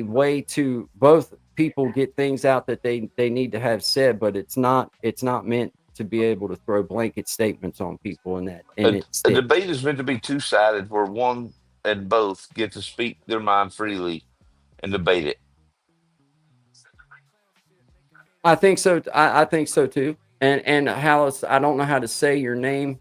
B: way to both people get things out that they need to have said, but it's not meant to be able to throw blanket statements on people and that and
C: A,
B: it
C: a
B: sticks.
C: debate is meant to be two-sided, where one and both get to speak their mind freely and debate it.
B: I think so. I think so too. And Hallis, I don't know how to say your name.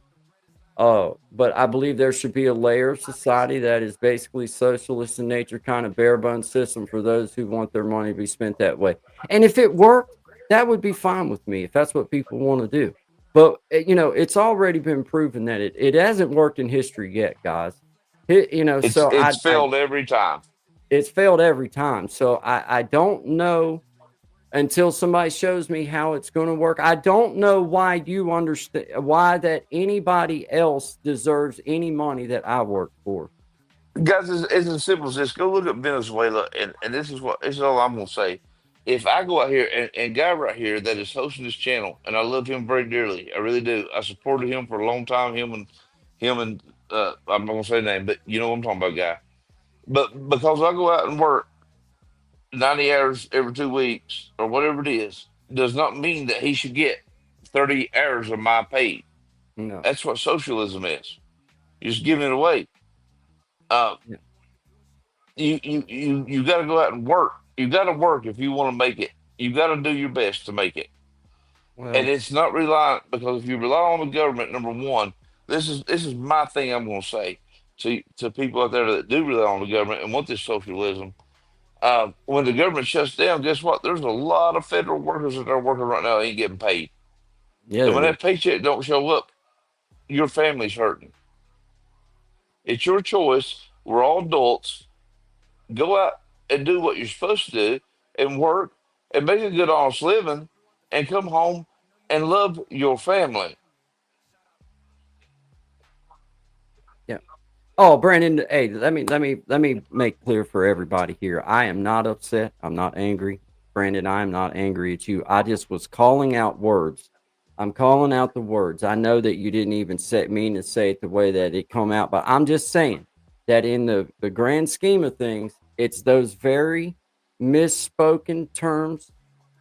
B: But I believe there should be a layer of society that is basically socialist in nature, kind of bare bones system for those who want their money to be spent that way. And if it worked, that would be fine with me if that's what people want to do. But it's already been proven that it hasn't worked in history yet, guys.
C: It's
B: So
C: it's
B: I
C: failed every time.
B: it's failed every time. So I don't know until somebody shows me how it's going to work. I don't know why you understand why that anybody else deserves any money that I work for.
C: Guys, it's as simple as this. Go look at Venezuela, and this is all I'm gonna say. If I go out here and guy right here that is hosting this channel, and I love him very dearly, I really do. I supported him for a long time. Him and I'm not gonna say the name, but you know what I'm talking about, guy. But because I go out and work 90 hours every 2 weeks or whatever it is, does not mean that he should get 30 hours of my pay.
B: No.
C: That's what socialism is. You're just giving it away. Uh,
B: Yeah.
C: you got to go out and work. You got to work if you want to make it. You got to do your best to make it. And
B: Well,
C: it's not reliant because if you rely on the government, number one, this is my thing. I'm going to say to people out there that do rely on the government and want this socialism. When the government shuts down, guess what? There's a lot of federal workers that are working right now that ain't getting paid.
B: yeah,
C: And
B: there
C: when
B: is.
C: that paycheck don't show up, your family's hurting. It's your choice. We're all adults. Go out and do what you're supposed to do and work and make a good honest living and come home and love your family.
B: Yeah. Oh, Brandon, hey, let me make clear for everybody here. I am not upset. I'm not angry. Brandon, I am not angry at you. I just was calling out words. I'm calling out the words. I know that you didn't even mean to say it the way that it come out, but I'm just saying that in the grand scheme of things, it's those very misspoken terms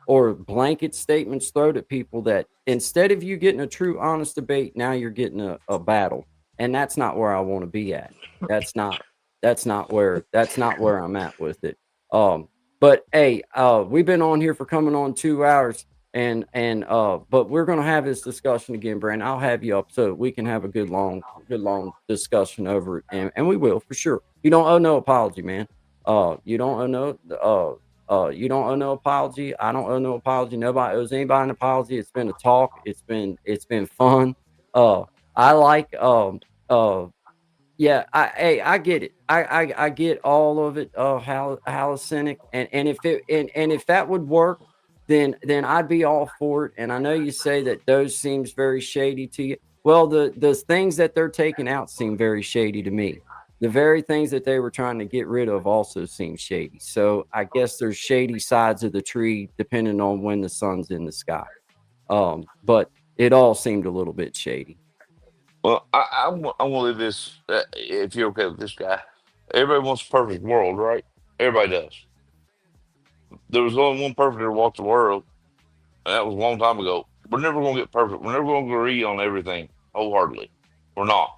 B: or blanket statements thrown at people that instead of you getting a true honest debate, now you're getting a battle. And that's not where I want to be at. That's not that's not where I'm at with it. But hey, we've been on here for coming on 2 hours, and but we're gonna have this discussion again, Brandon. I'll have you up so we can have a good long discussion over it, and we will for sure. You don't owe no apology, man. You don't owe no you don't owe no apology. I don't owe no apology. Nobody owes anybody an apology. It's been a talk. It's been fun. Uh, I like uh yeah, I get it. I get all of it. Halcynic, and if that would work, then I'd be all for it. And I know you say that those seems very shady to you. Well, the things that they're taking out seem very shady to me. The very things that they were trying to get rid of also seem shady. So I guess there's shady sides of the tree depending on when the sun's in the sky. But it all seemed a little bit shady.
C: Well, I want to live this, if you're okay with this guy. Everybody wants a perfect world, right? Everybody does. There was only one perfect that walked the world, and that was a long time ago. We're never going to get perfect. We're never going to agree on everything wholeheartedly. We're not.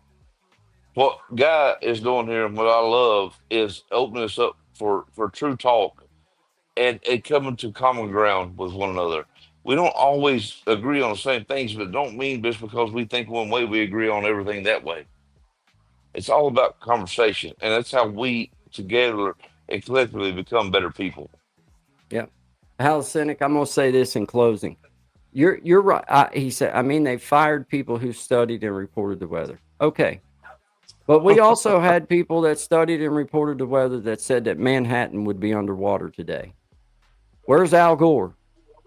C: What Guy is doing here and what I love is opening us up for true talk and coming to common ground with one another. We don't always agree on the same things, but it don't mean just because we think one way we agree on everything that way. It's all about conversation, and that's how we together and collectively become better people.
B: Yeah. Hal Cynic, I'm gonna say this in closing. You're right. He said, I mean, they fired people who studied and reported the weather. Okay. But we also had people that studied and reported the weather that said that Manhattan would be underwater today. Where's Al Gore?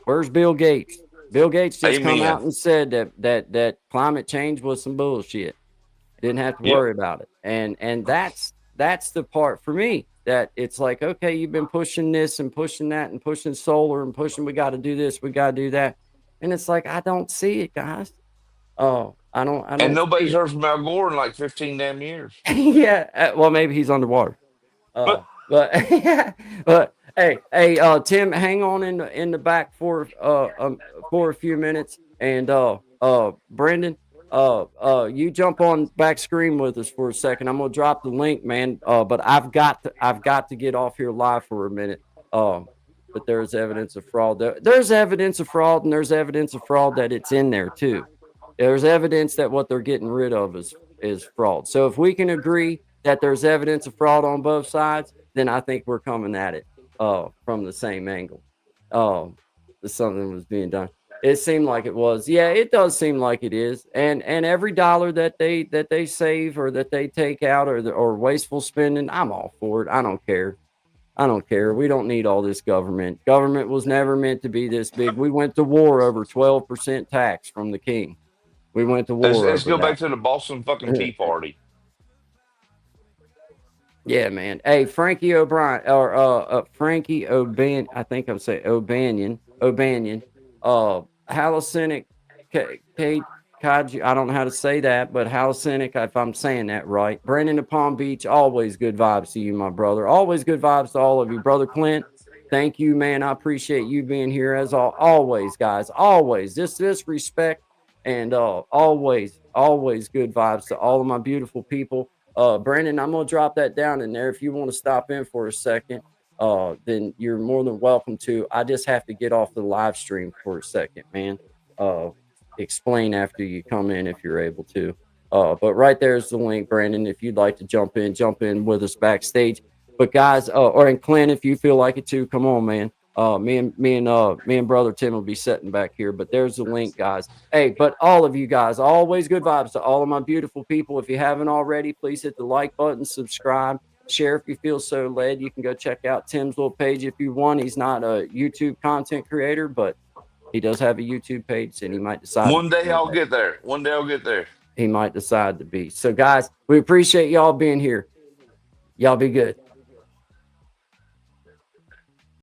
B: Where's Bill Gates? Bill Gates just come
C: Amen.
B: out and said that climate change was some bullshit. Didn't have to
C: Yep.
B: worry about it. And that's the part for me that it's like, okay, you've been pushing this and pushing that and pushing solar and pushing we got to do this, we got to do that. And it's like I don't see it, guys. Oh, I
C: And
B: don't see
C: nobody's
B: it.
C: heard from Al Gore in like 15 damn years.
B: Yeah, well maybe he's underwater.
C: But
B: But but hey, Tim, hang on in the back for a few minutes, and Brendan, you jump on back screen with us for a second. I'm gonna drop the link, man. But I've got to get off here live for a minute. But there's evidence of fraud. There's evidence of fraud, and there's evidence of fraud that it's in there too. There's evidence that what they're getting rid of is fraud. So if we can agree that there's evidence of fraud on both sides, then I think we're coming at it from the same angle. Something was being done. It seemed like it was. Yeah, it does seem like it is. And every dollar that they save or that they take out or wasteful spending, I'm all for it. I don't care. I don't care. We don't need all this government. Government was never meant to be this big. We went to war over 12% tax from the king. We went to
C: Let's,
B: war
C: let's
B: over
C: go back
B: that.
C: to the Boston fucking Tea Party.
B: Yeah, man. Hey, Frankie O'Brien or Frankie O'Ban. I think I'm saying O'Banion. Hallucinic Kate Kaji. I don't know how to say that, but hallucinic, if I'm saying that right. Brandon of Palm Beach, always good vibes to you, my brother. Always good vibes to all of you. Brother Clint, thank you, man. I appreciate you being here as always, guys. Always. This respect and always good vibes to all of my beautiful people. Brandon, I'm gonna drop that down in there. If you want to stop in for a second, then you're more than welcome to. I just have to get off the live stream for a second, man. Explain after you come in if you're able to. But right there's the link, Brandon. If you'd like to jump in with us backstage. But guys, or in Clint, if you feel like it too, come on, man. Me and brother Tim will be sitting back here. But there's the link, guys. Hey, but all of you guys, always good vibes to all of my beautiful people. If you haven't already, please hit the like button, subscribe, share if you feel so led. You can go check out Tim's little page if you want. He's not a YouTube content creator, but he does have a YouTube page, and he might decide to
C: One day
B: become
C: I'll
B: that.
C: get there. One day I'll get there.
B: He might decide to be. So, guys, we appreciate y'all being here. Y'all be good.